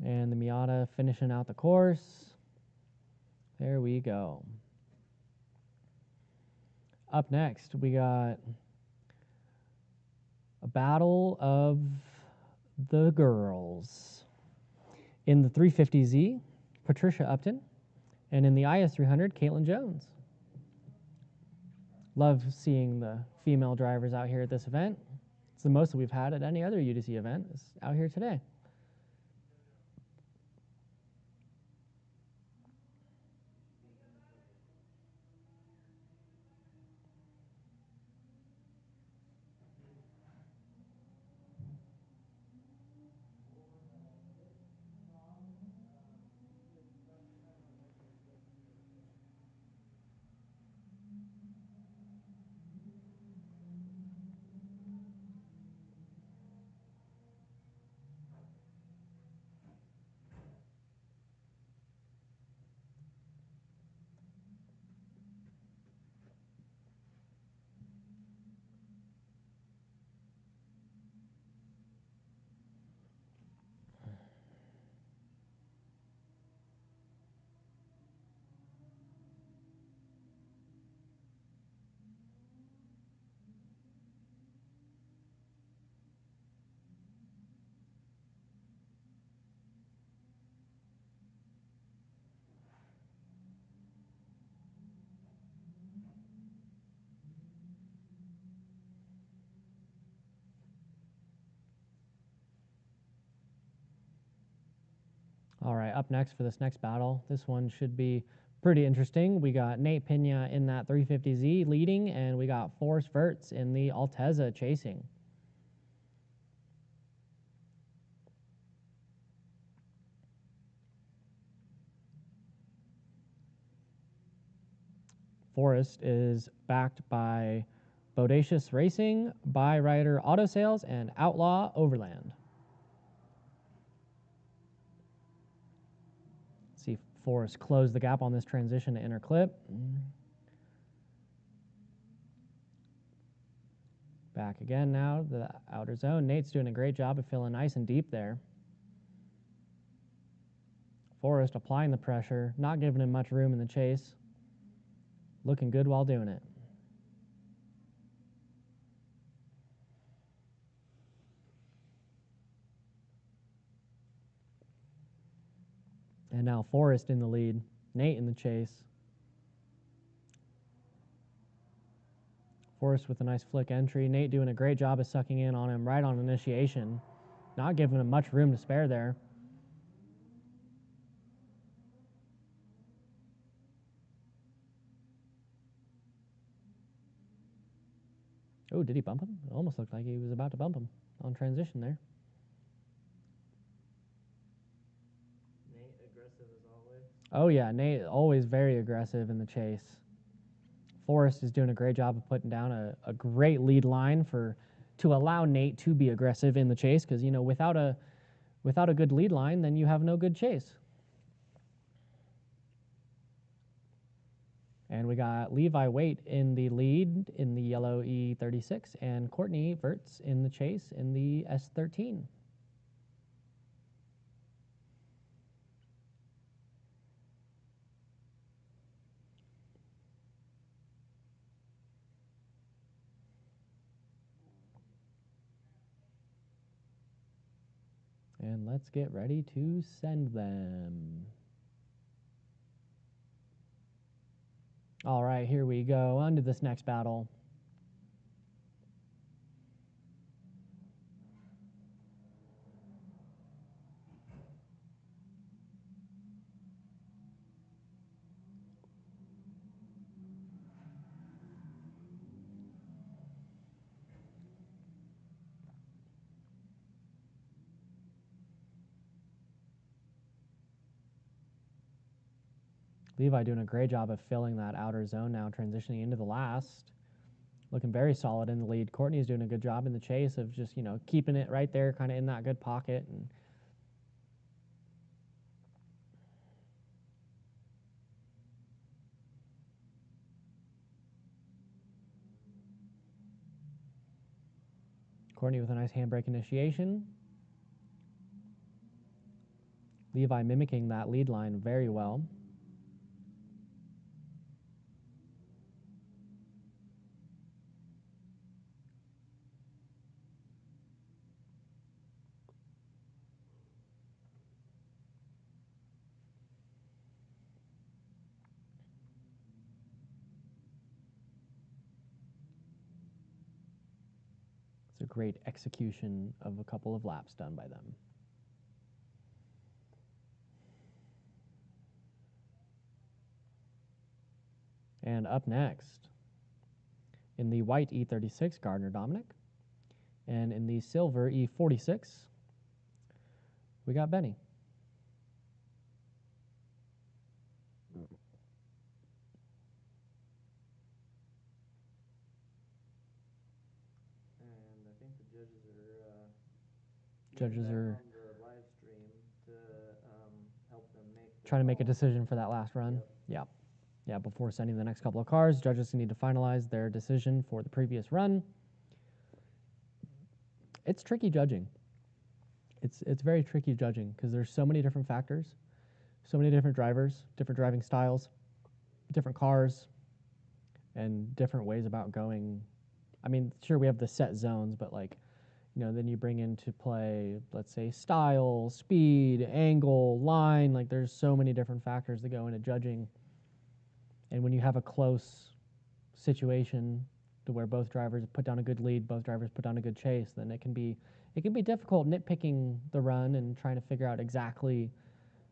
And the Miata finishing out the course. There we go. Up next, we got a battle of the girls. In the 350Z, Patricia Upton. And in the IS300, Caitlin Jones. Love seeing the female drivers out here at this event. It's the most that we've had at any other UDC event is out here today. All right, up next for this next battle, this one should be pretty interesting. We got Nate Pena in that 350Z leading, and we got Forrest Verts in the Altezza chasing. Forrest is backed by Bodacious Racing, Byrider Auto Sales, and Outlaw Overland. See Forrest close the gap on this transition to inner clip. Back again now, the outer zone. Nate's doing a great job of filling nice and deep there. Forrest applying the pressure, not giving him much room in the chase. Looking good while doing it. And now Forrest in the lead, Nate in the chase. Forrest with a nice flick entry. Nate doing a great job of sucking in on him right on initiation. Not giving him much room to spare there. Oh, did he bump him? It almost looked like he was about to bump him on transition there. Nate aggressive as always. Oh yeah, Nate always very aggressive in the chase. Forrest is doing a great job of putting down a great lead line to allow Nate to be aggressive in the chase, because you know without a good lead line, then you have no good chase. And we got Levi Waite in the lead in the yellow E36 and Courtney Verts in the chase in the S13. And let's get ready to send them. All right, here we go. On to this next battle. Levi doing a great job of filling that outer zone now, transitioning into the last. Looking very solid in the lead. Courtney's doing a good job in the chase of just, you know, keeping it right there, kind of in that good pocket. And Courtney with a nice handbrake initiation. Levi mimicking that lead line very well. It's a great execution of a couple of laps done by them. And up next, in the white E36, Gardner Dominic. And in the silver E46, we got Benny. And I think the judges are Judges are on the live stream to help them make trying to make a decision for that last run. Yep. Yeah. Yeah, before sending the next couple of cars, judges need to finalize their decision for the previous run. It's tricky judging. It's very tricky judging because there's so many different factors, so many different drivers, different driving styles, different cars, and different ways about going. I mean, sure, we have the set zones, but like, you know, then you bring into play, let's say, style, speed, angle, line. Like, there's so many different factors that go into judging. And when you have a close situation to where both drivers put down a good lead, both drivers put down a good chase, then it can be difficult nitpicking the run and trying to figure out exactly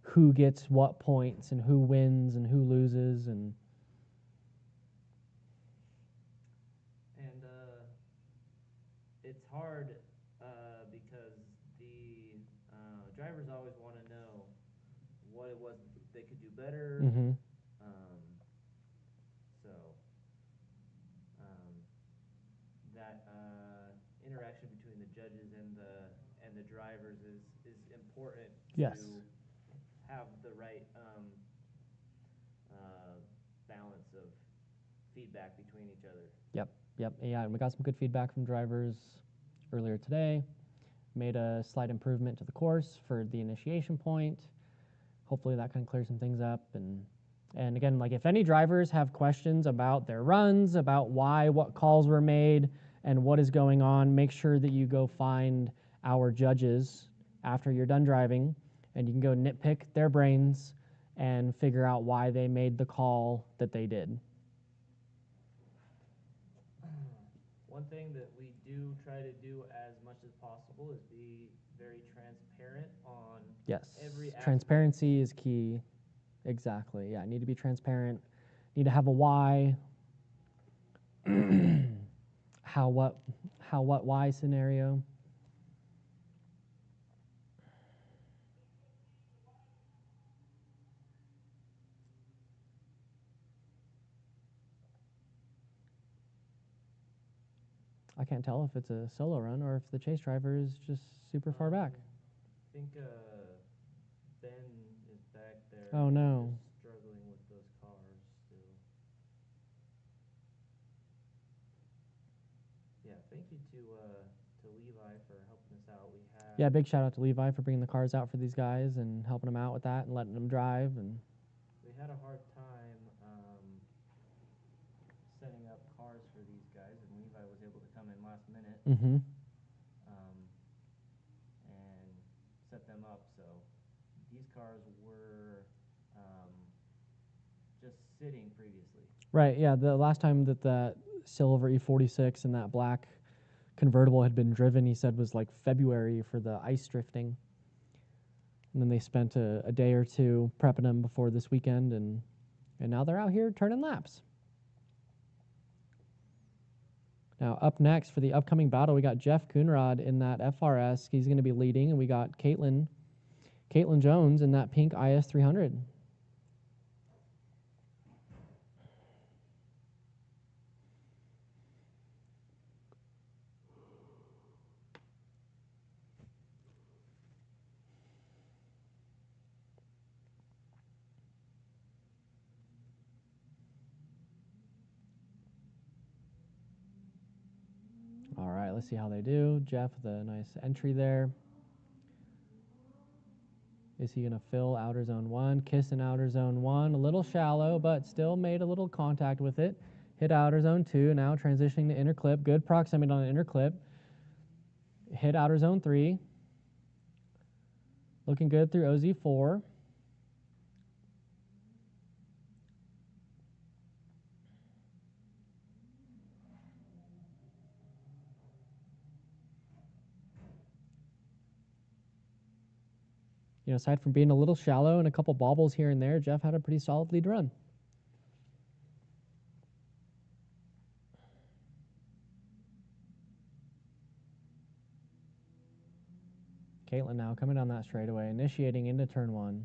who gets what points and who wins and who loses. And it's hard because the drivers always want to know what it was they could do better. mm-hmm. That interaction between the judges and the drivers is important Yes. to have the right balance of feedback between each other. Yep, yeah, and we got some good feedback from drivers earlier today. Made a slight improvement to the course for the initiation point. Hopefully that kind of clears some things up. And again, like if any drivers have questions about their runs, about what calls were made, and what is going on, make sure that you go find our judges after you're done driving and you can go nitpick their brains and figure out why they made the call that they did. One thing that we do try to do as much as possible is be very transparent on Yes, every aspect. transparency is key. Exactly. Yeah, need to be transparent. Need to have a why. How, what, why scenario. I can't tell if it's a solo run or if the chase driver is just super far back. I think Ben is back there. Oh, no. Just struggling with those cars still. Yeah, thank you to Levi for helping us out. We had Yeah, big shout out to Levi for bringing the cars out for these guys and helping them out with that and letting them drive. And we had a hard time setting up cars for these guys, and Levi was able to come in last minute and set them up. So these cars were just sitting previously. right, yeah, the last time that that silver E46 and that black convertible had been driven, he said was like February for the ice drifting. And then they spent a day or two prepping them before this weekend, and now they're out here turning laps. Now, up next for the upcoming battle, we got Jeff Coonrod in that FRS. He's going to be leading, and we got Caitlin Jones in that pink IS300. All right, let's see how they do. Jeff with a nice entry there. Is he going to fill outer zone 1? Kiss in outer zone 1. A little shallow, but still made a little contact with it. Hit outer zone 2. Now transitioning to inner clip. Good proximity on the inner clip. Hit outer zone 3. Looking good through OZ4. You know, aside from being a little shallow and a couple bobbles here and there, Jeff had a pretty solid lead run. Caitlin now coming down that straightaway, initiating into turn 1.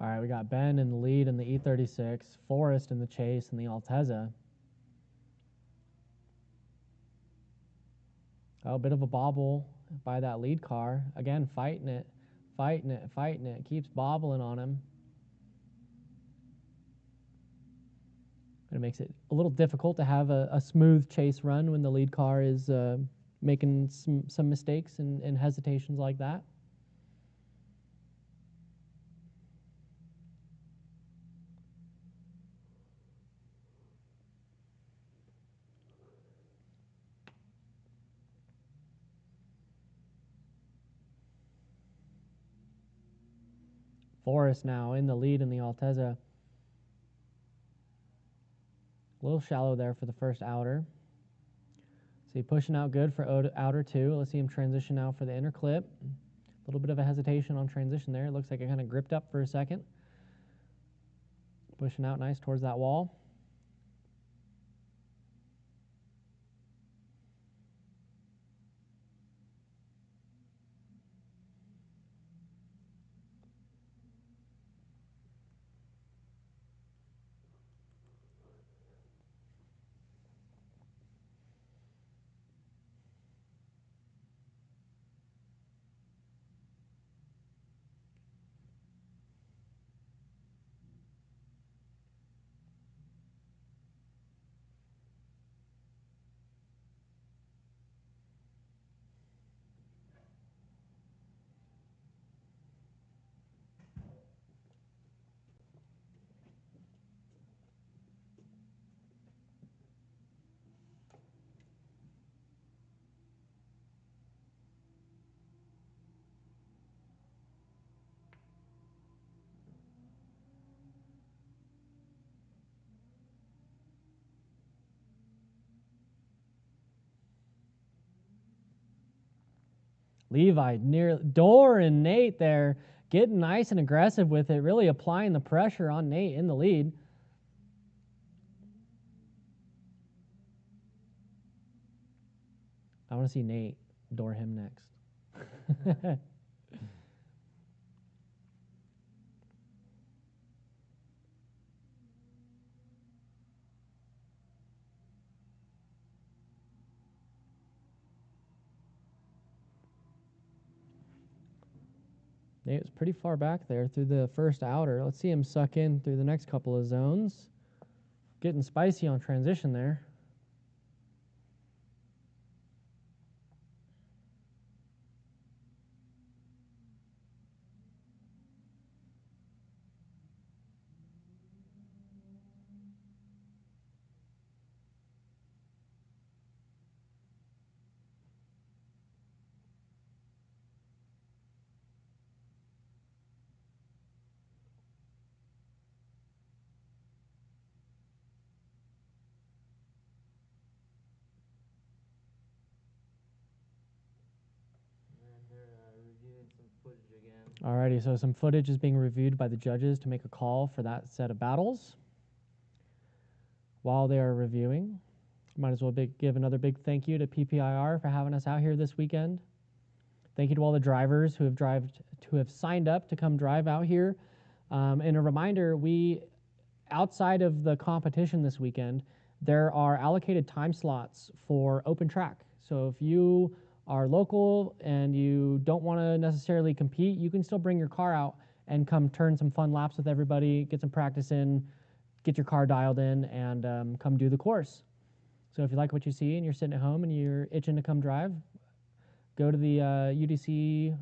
All right, we got Ben in the lead in the E36, Forrest in the chase in the Altezza. Oh, a bit of a bobble by that lead car. Again, fighting it. Keeps bobbling on him. And it makes it a little difficult to have a smooth chase run when the lead car is making some mistakes and hesitations like that. Forrest now in the lead in the Altezza. A little shallow there for the first outer. See, pushing out good for outer 2. Let's see him transition now for the inner clip. A little bit of a hesitation on transition there. It looks like it kind of gripped up for a second. Pushing out nice towards that wall. Levi Door and Nate there getting nice and aggressive with it, really applying the pressure on Nate in the lead. I want to see Nate door him next. Nate was pretty far back there through the first outer. Let's see him suck in through the next couple of zones. Getting spicy on transition there. Alrighty, so some footage is being reviewed by the judges to make a call for that set of battles. While they are reviewing, might as well give another big thank you to PPIR for having us out here this weekend. Thank you to all the drivers who have signed up to come drive out here. And a reminder, outside of the competition this weekend, there are allocated time slots for open track. So if you are local and you don't want to necessarily compete, you can still bring your car out and come turn some fun laps with everybody, get some practice in, get your car dialed in, and come do the course. So if you like what you see and you're sitting at home and you're itching to come drive, go to the UDC,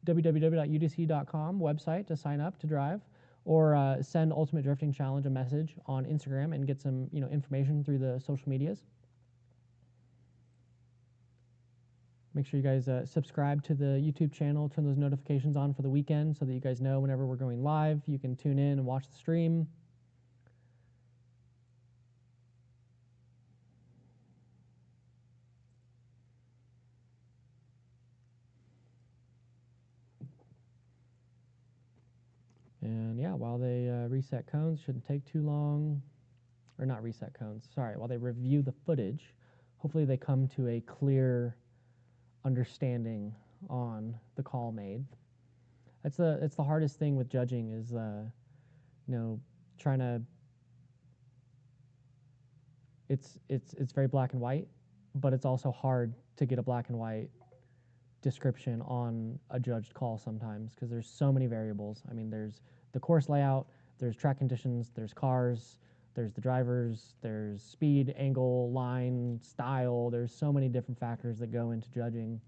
www.udc.com website to sign up to drive, or send Ultimate Drifting Challenge a message on Instagram and get some information through the social medias. Make sure you guys subscribe to the YouTube channel, turn those notifications on for the weekend so that you guys know whenever we're going live. You can tune in and watch the stream. And yeah, while they reset cones, shouldn't take too long. Or not reset cones, sorry. While they review the footage, hopefully they come to a clear understanding on the call made. It's the hardest thing with judging is trying to. It's very black and white, but it's also hard to get a black and white description on a judged call sometimes because there's so many variables. I mean, there's the course layout, there's track conditions, there's cars, there's the drivers, there's speed, angle, line, style. There's so many different factors that go into judging.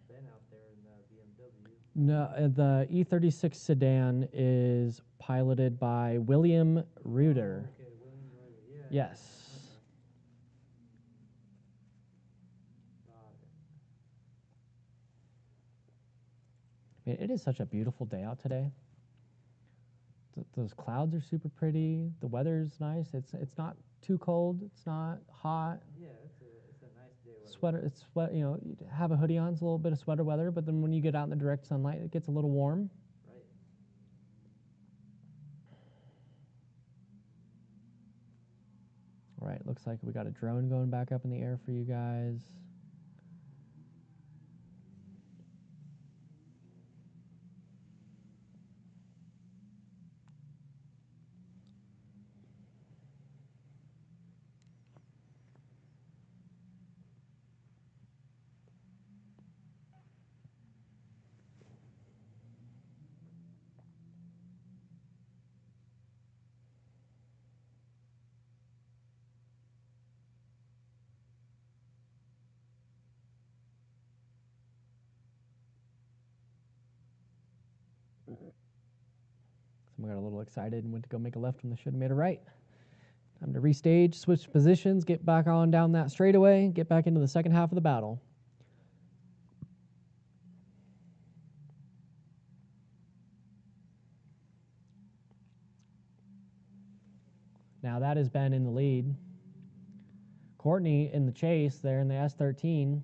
Ben out there in the BMW. No, the E36 sedan is piloted by William Reuter. Okay, William Reuter, yeah. Yes. I mean, it is such a beautiful day out today. Those clouds are super pretty. The weather's nice. It's not too cold. It's not hot. Yeah, it's a nice day. Sweater. You have a hoodie on. It's a little bit of sweater weather. But then when you get out in the direct sunlight, it gets a little warm. Right. All right. Looks like we got a drone going back up in the air for you guys. We got a little excited and went to go make a left when they should have made a right. Time to restage, switch positions, get back on down that straightaway, get back into the second half of the battle. Now that is Ben in the lead. Courtney in the chase there in the S13.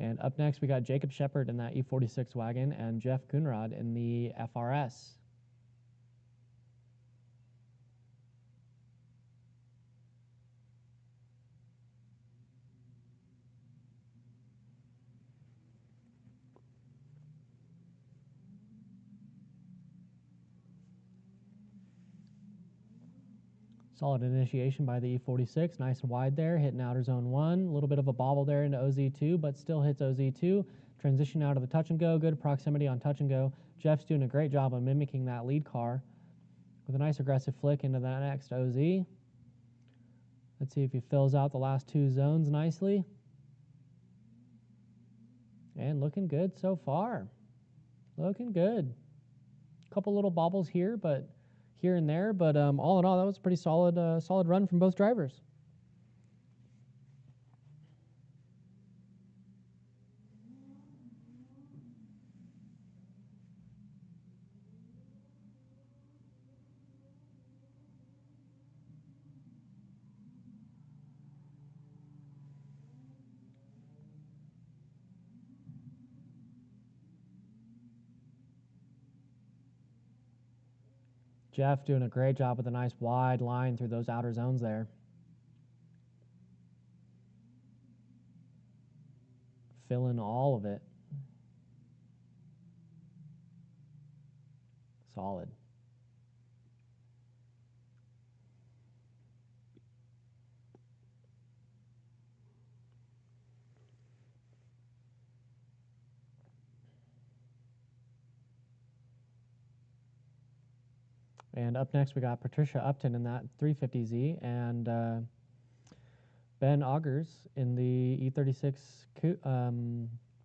And up next, we got Jacob Shepard in that E46 wagon and Jeff Kunrad in the FRS. Solid initiation by the E46, nice and wide there, hitting outer zone 1. A little bit of a bobble there into OZ2, but still hits OZ2. Transition out of the touch and go, good proximity on touch and go. Jeff's doing a great job of mimicking that lead car with a nice aggressive flick into that next OZ. Let's see if he fills out the last 2 zones nicely. And looking good so far. Looking good. Couple little bobbles here, but here and there, but all in all, that was a pretty solid run from both drivers. Jeff doing a great job with a nice wide line through those outer zones there. Filling all of it. Solid. And up next, we got Patricia Upton in that 350Z and Ben Augers in the E36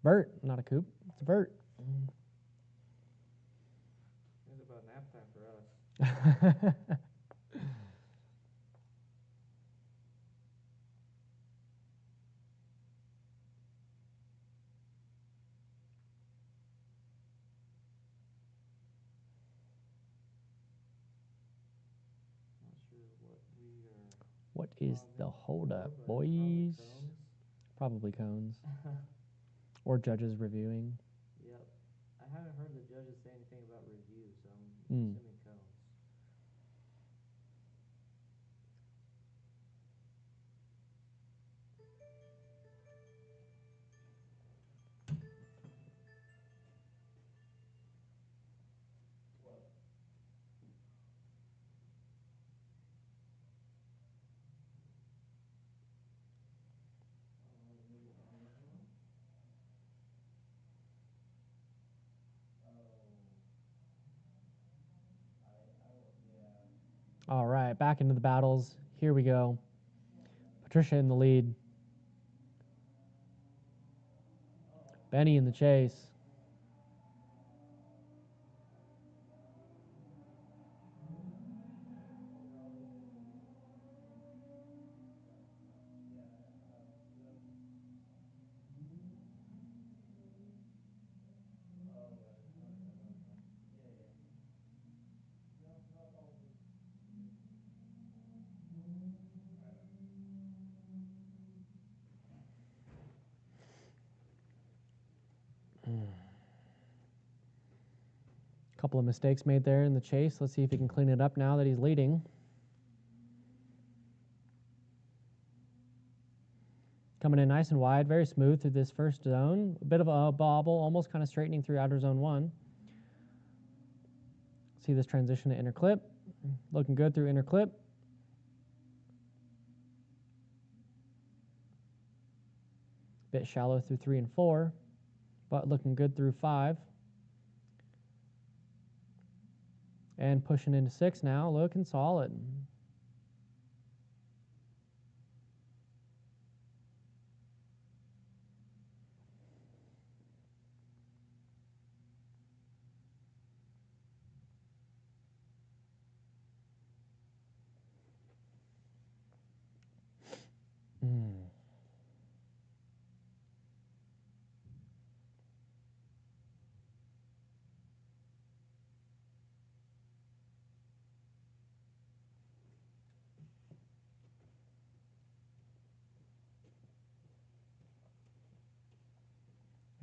Vert, not a coupe, it's a Vert. It's about nap time for us. What is the holdup, boys? Probably cones. Or judges reviewing. Yep. I haven't heard the judges say anything about review, so I'm assuming cones. All right, back into the battles. Here we go. Patricia in the lead. Benny in the chase. Couple of mistakes made there in the chase. Let's see if he can clean it up now that he's leading. Coming in nice and wide, very smooth through this first zone. A bit of a bobble, almost kind of straightening through outer zone 1. See this transition to inner clip. Looking good through inner clip. Bit shallow through 3 and 4, but looking good through 5. And pushing into 6 now, looking solid.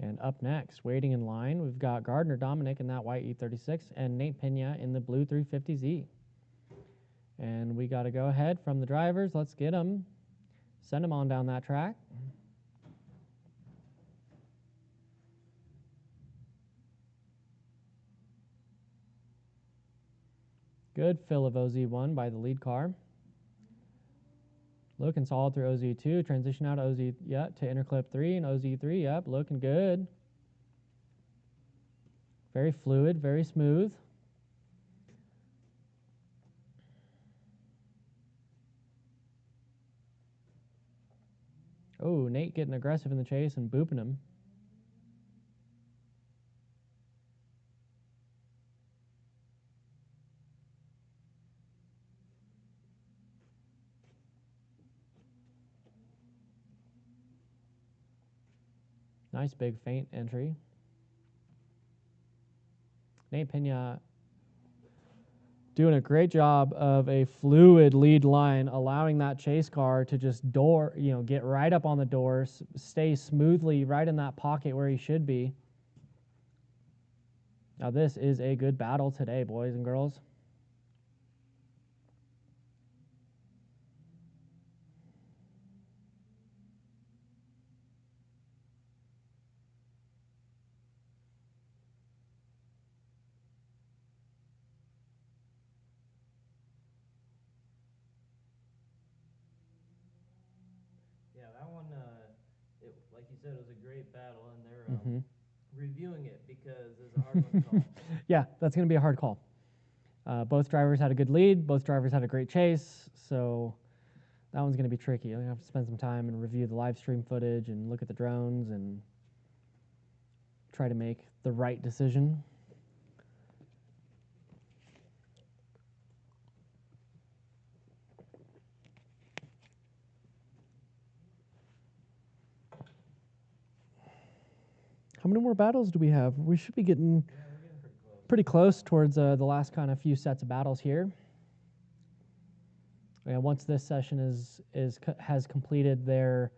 And up next, waiting in line, we've got Gardner Dominic in that white E36 and Nate Pena in the blue 350Z. And we got to go ahead from the drivers. Let's get them. Send them on down that track. Good fill of OZ1 by the lead car. Looking solid through OZ2. Transition out of OZ, yeah, to interclip 3 and OZ3. Yep, looking good. Very fluid, very smooth. Oh, Nate getting aggressive in the chase and booping him. Nice big feint entry. Nate Pena doing a great job of a fluid lead line, allowing that chase car to just get right up on the doors, stay smoothly right in that pocket where he should be. Now this is a good battle today, boys and girls. Yeah, that one, like you said, it was a great battle, and they're reviewing it because it's a hard one to call. Yeah, that's going to be a hard call. Both drivers had a good lead. Both drivers had a great chase. So that one's going to be tricky. You're going to have to spend some time and review the live stream footage and look at the drones and try to make the right decision. How many more battles do we have? We should be getting pretty close towards the last kind of few sets of battles here. And once this session has completed their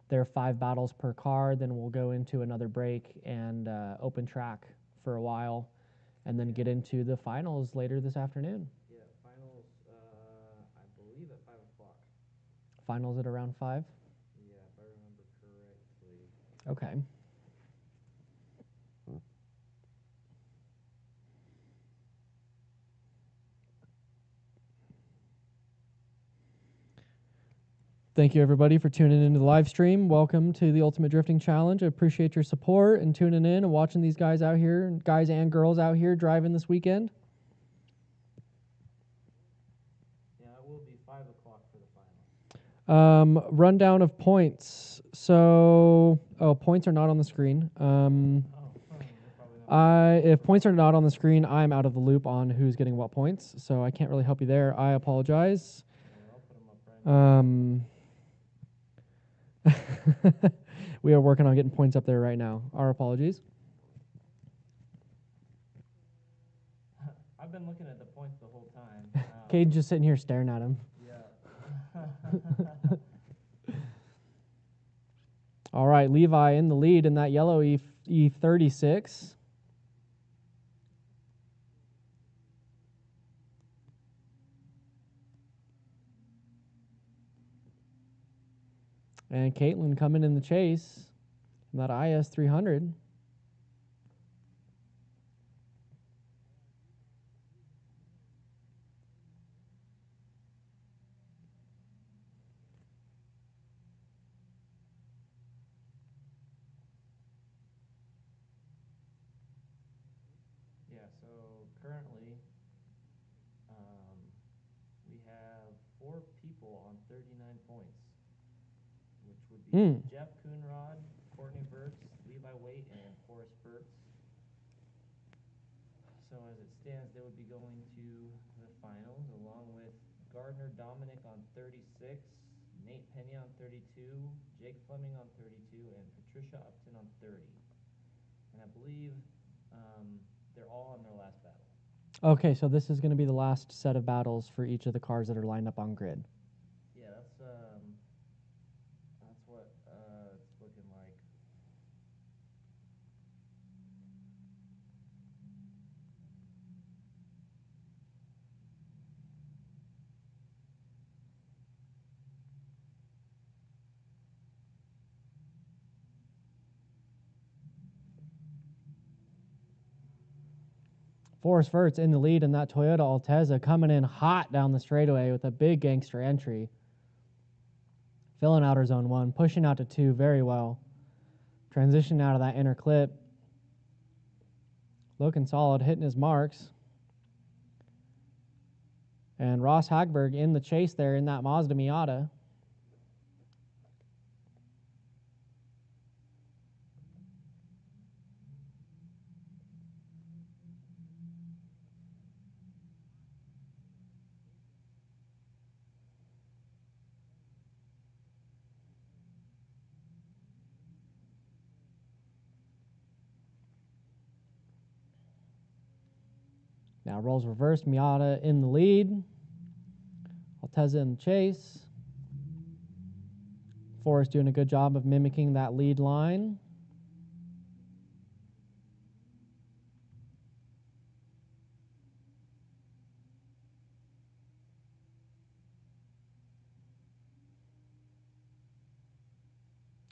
5 battles per car, then we'll go into another break and open track for a while, and then get into the finals later this afternoon. Yeah, finals, I believe at 5 o'clock. Finals at around 5? Yeah, if I remember correctly. Okay. Thank you, everybody, for tuning into the live stream. Welcome to the Ultimate Drifting Challenge. I appreciate your support and tuning in and watching these guys out here, guys and girls out here driving this weekend. Yeah, it will be 5 o'clock for the final. Rundown of points. So, points are not on the screen. If points are not on the screen, I'm out of the loop on who's getting what points, so I can't really help you there. I apologize. I'll put them up right now. We are working on getting points up there right now. Our apologies. I've been looking at the points the whole time. Cade's just sitting here staring at him. Yeah. All right, Levi in the lead in that yellow E36. And Caitlin coming in the chase in that IS 300. Yeah, so currently we have 4 people on 39 points, which would be Jeff Coonrod, Courtney Verts, Levi Waite, and Forrest Burtz. So as it stands, they would be going to the finals along with Gardner Dominic on 36, Nate Penny on 32, Jake Fleming on 32, and Patricia Upton on 30. And I believe they're all on their last battle. Okay, so this is going to be the last set of battles for each of the cars that are lined up on grid. Yeah, that's what it's looking like. Forrest Verts in the lead in that Toyota Altezza, coming in hot down the straightaway with a big gangster entry. Filling out her zone 1, pushing out to 2 very well. Transitioning out of that inner clip. Looking solid, hitting his marks. And Ross Hagberg in the chase there in that Mazda Miata. Now rolls reverse, Miata in the lead. Altezza in the chase. Forrest doing a good job of mimicking that lead line.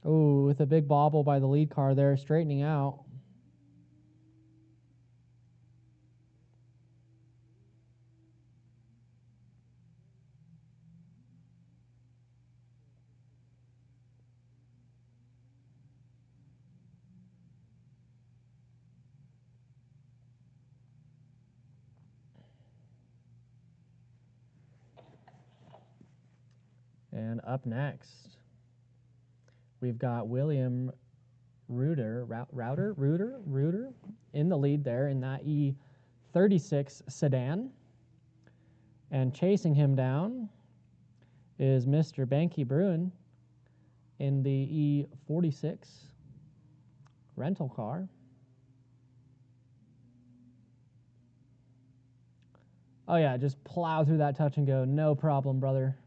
Ooh, with a big bobble by the lead car there, straightening out. And up next, we've got William Reuter in the lead there in that E36 sedan. And chasing him down is Mr. Banky Bruin in the E46 rental car. Oh yeah, just plow through that touch and go, no problem, brother.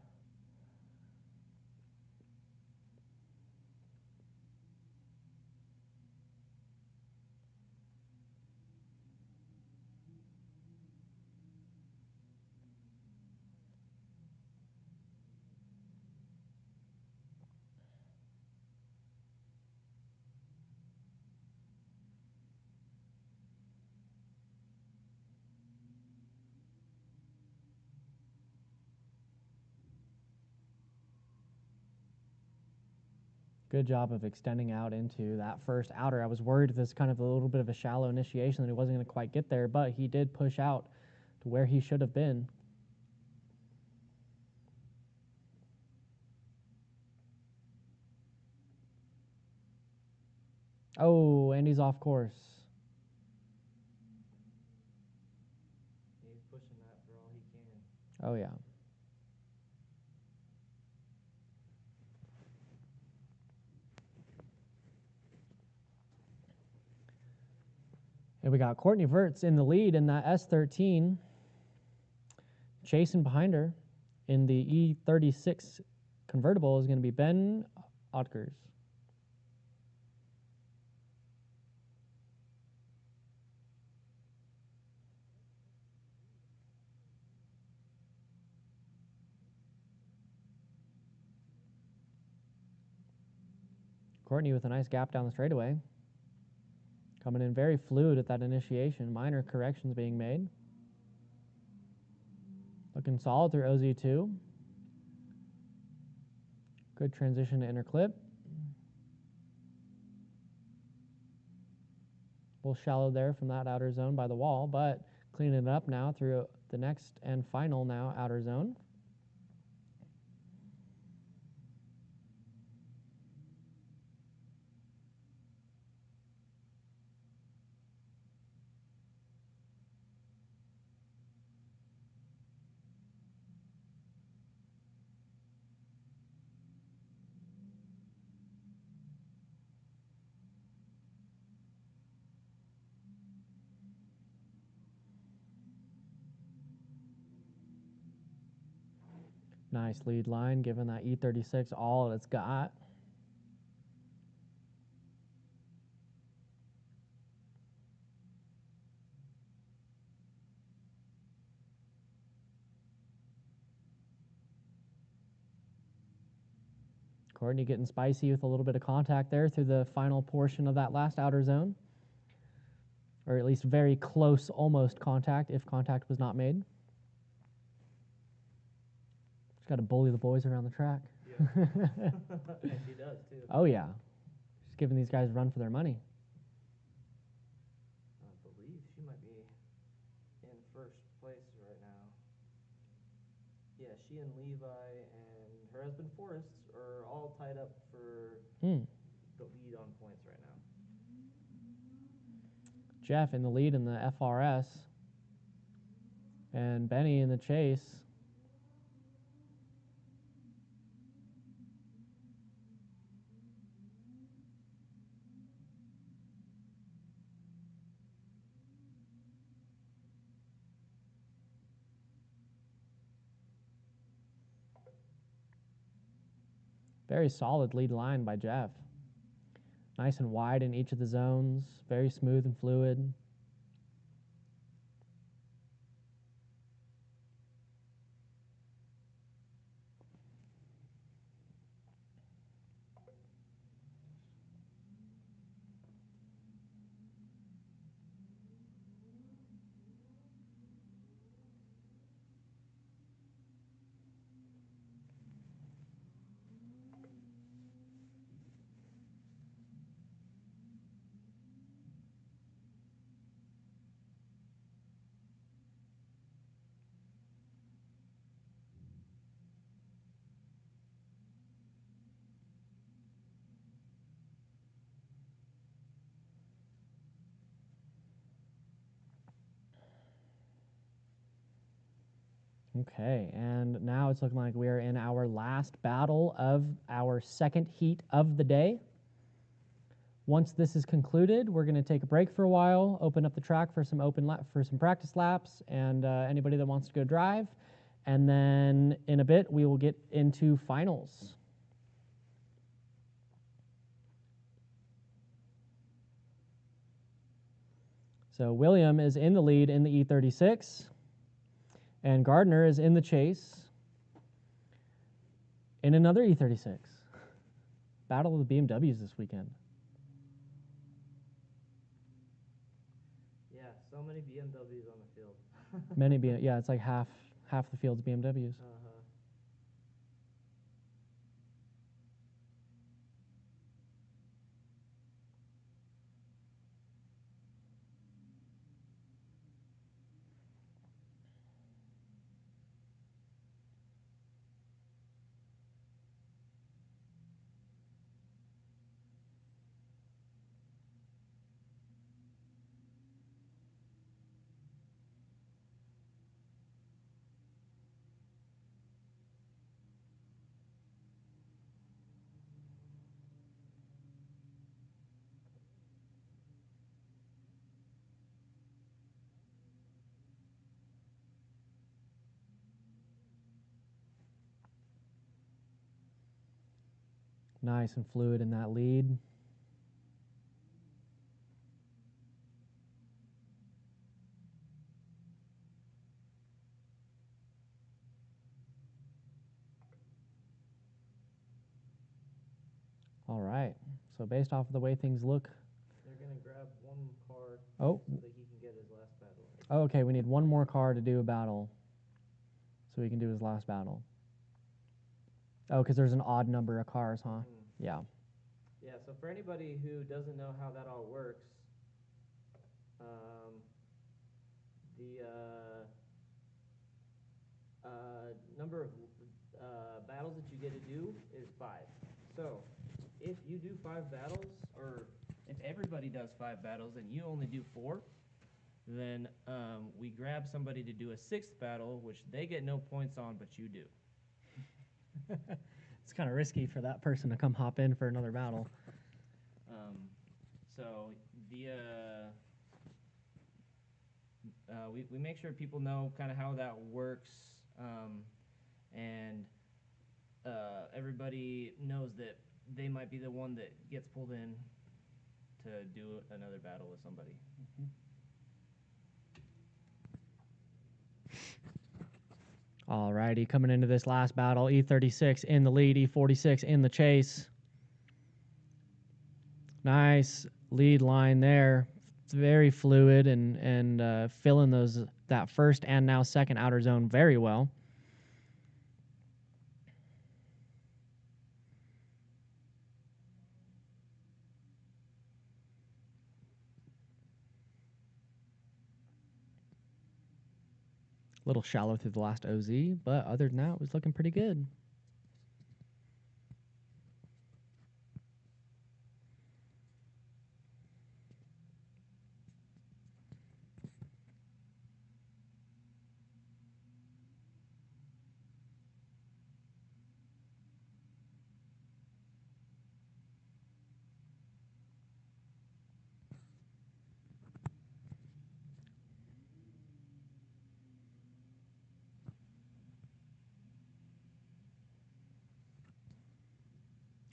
Good job of extending out into that first outer. I was worried this kind of a little bit of a shallow initiation that he wasn't going to quite get there, but he did push out to where he should have been. Oh, and he's off course. He's pushing that for all he can. Oh, yeah. And we got Courtney Verts in the lead in that S13. Chasing behind her in the E36 convertible is going to be Ben Otkers. Courtney with a nice gap down the straightaway. Coming in very fluid at that initiation. Minor corrections being made. Looking solid through OZ2. Good transition to inner clip. little shallow there from that outer zone by the wall, but cleaning it up now through the next and final now outer zone. Nice lead line, giving that E36 all it's got. Courtney getting spicy with a little bit of contact there through the final portion of that last outer zone. Or at least very close, almost contact, if contact was not made. Just got to bully the boys around the track. Yeah. And he does, too. Oh, yeah. Just giving these guys a run for their money. I believe she might be in first place right now. Yeah, she and Levi and her husband Forrest are all tied up for the lead on points right now. Jeff in the lead in the FRS. And Benny in the chase. Very solid lead line by Jeff. Nice and wide in each of the zones. Very smooth and fluid. Okay, and now it's looking like we are in our last battle of our second heat of the day. Once this is concluded, we're going to take a break for a while, open up the track for some practice laps, and anybody that wants to go drive. And then in a bit, we will get into finals. So William is in the lead in the E36. And Gardner is in the chase in another E36. Battle of the BMWs this weekend. Yeah, so many BMWs on the field. Many yeah, it's like half the field's BMWs. Nice and fluid in that lead. All right. So based off of the way things look. They're going to grab one car so that he can get his last battle. Oh, okay, we need one more car to do a battle so he can do his last battle. Oh, because there's an odd number of cars, huh? Mm-hmm. Yeah. Yeah, so for anybody who doesn't know how that all works, The number of battles that you get to do is 5. So if you do 5 battles, or if everybody does 5 battles and you only do 4, then we grab somebody to do a 6th battle, which they get no points on, but you do. It's kind of risky for that person to come hop in for another battle. So we make sure people know kind of how that works, and everybody knows that they might be the one that gets pulled in to do another battle with somebody. Alrighty, coming into this last battle, E36 in the lead, E46 in the chase. Nice lead line there. It's very fluid and filling that first and now second outer zone very well. A little shallow through the last OZ, but other than that, it was looking pretty good.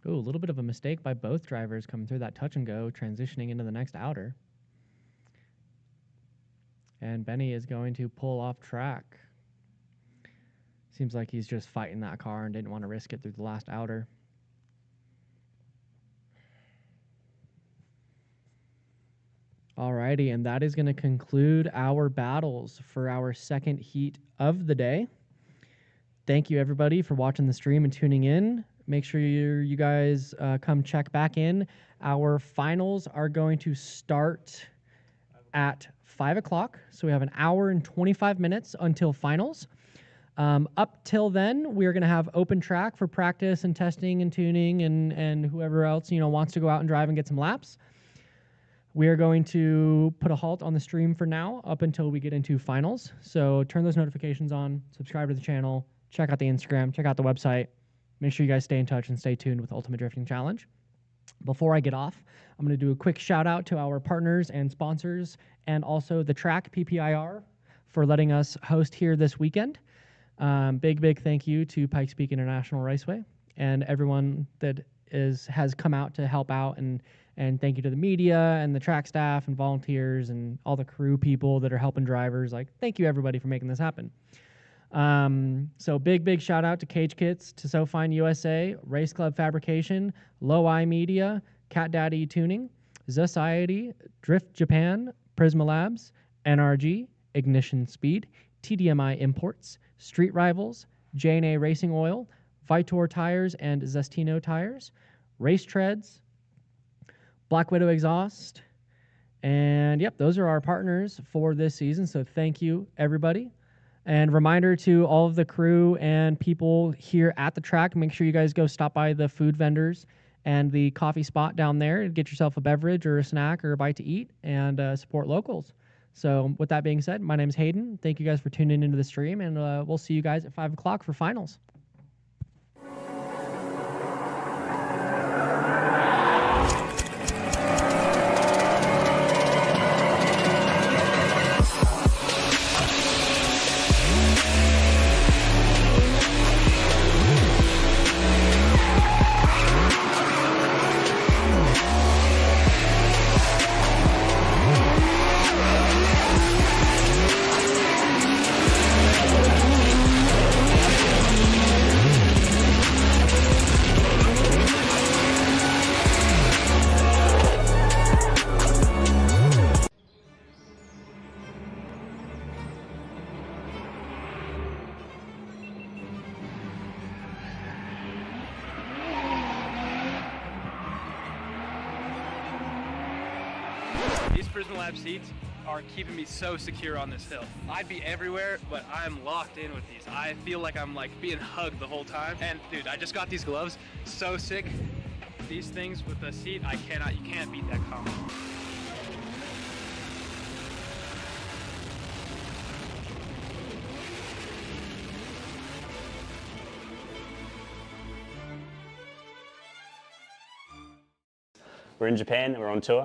Ooh, a little bit of a mistake by both drivers coming through that touch and go, transitioning into the next outer. And Benny is going to pull off track. Seems like he's just fighting that car and didn't want to risk it through the last outer. Alrighty, and that is going to conclude our battles for our second heat of the day. Thank you, everybody, for watching the stream and tuning in. Make sure you guys come check back in. Our finals are going to start at 5 o'clock. So we have an hour and 25 minutes until finals. Up till then, we're going to have open track for practice and testing and tuning and whoever else wants to go out and drive and get some laps. We are going to put a halt on the stream for now up until we get into finals. So turn those notifications on, subscribe to the channel, check out the Instagram, check out the website. Make sure you guys stay in touch and stay tuned with Ultimate Drifting Challenge. Before I get off, I'm going to do a quick shout out to our partners and sponsors and also the track PPIR for letting us host here this weekend. Big thank you to Pikes Peak International Raceway and everyone that has come out to help out, and thank you to the media and the track staff and volunteers and all the crew people that are helping drivers. Thank you everybody for making this happen. So big shout out to Cage Kits, to SoFine USA, Race Club Fabrication, Low Eye Media, Cat Daddy Tuning, Society, Drift Japan, Prisma Labs, NRG, Ignition Speed, TDMI Imports, Street Rivals, J&A Racing Oil, Vitor Tires and Zestino Tires, Race Treads, Black Widow Exhaust, and yep, those are our partners for this season. So thank you everybody. And reminder to all of the crew and people here at the track, make sure you guys go stop by the food vendors and the coffee spot down there and get yourself a beverage or a snack or a bite to eat and support locals. So with that being said, my name is Hayden. Thank you guys for tuning into the stream, and we'll see you guys at 5 o'clock for finals. These Prisma Lab seats are keeping me so secure on this hill. I'd be everywhere, but I'm locked in with these. I feel like I'm like being hugged the whole time. And dude, I just got these gloves, so sick. These things with the seat, you can't beat that combo. We're in Japan and we're on tour.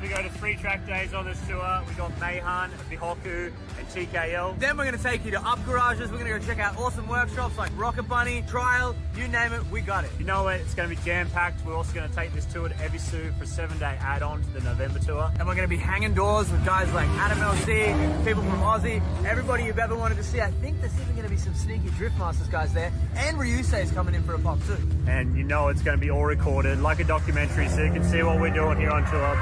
We go to 3 track days on this tour. We got Mayhan, Bihoku, and TKL. Then we're going to take you to up garages. We're going to go check out awesome workshops like Rocket Bunny, Trial, you name it, we got it. You know what? It's going to be jam-packed. We're also going to take this tour to Ebisu for a 7-day add-on to the November tour. And we're going to be hanging doors with guys like Adam LC, people from Aussie, everybody you've ever wanted to see. I think there's even going to be some sneaky Drift Masters guys there. And Ryusei is coming in for a pop too. And you know it's going to be all recorded like a documentary, so you can see what we're doing here on tour by the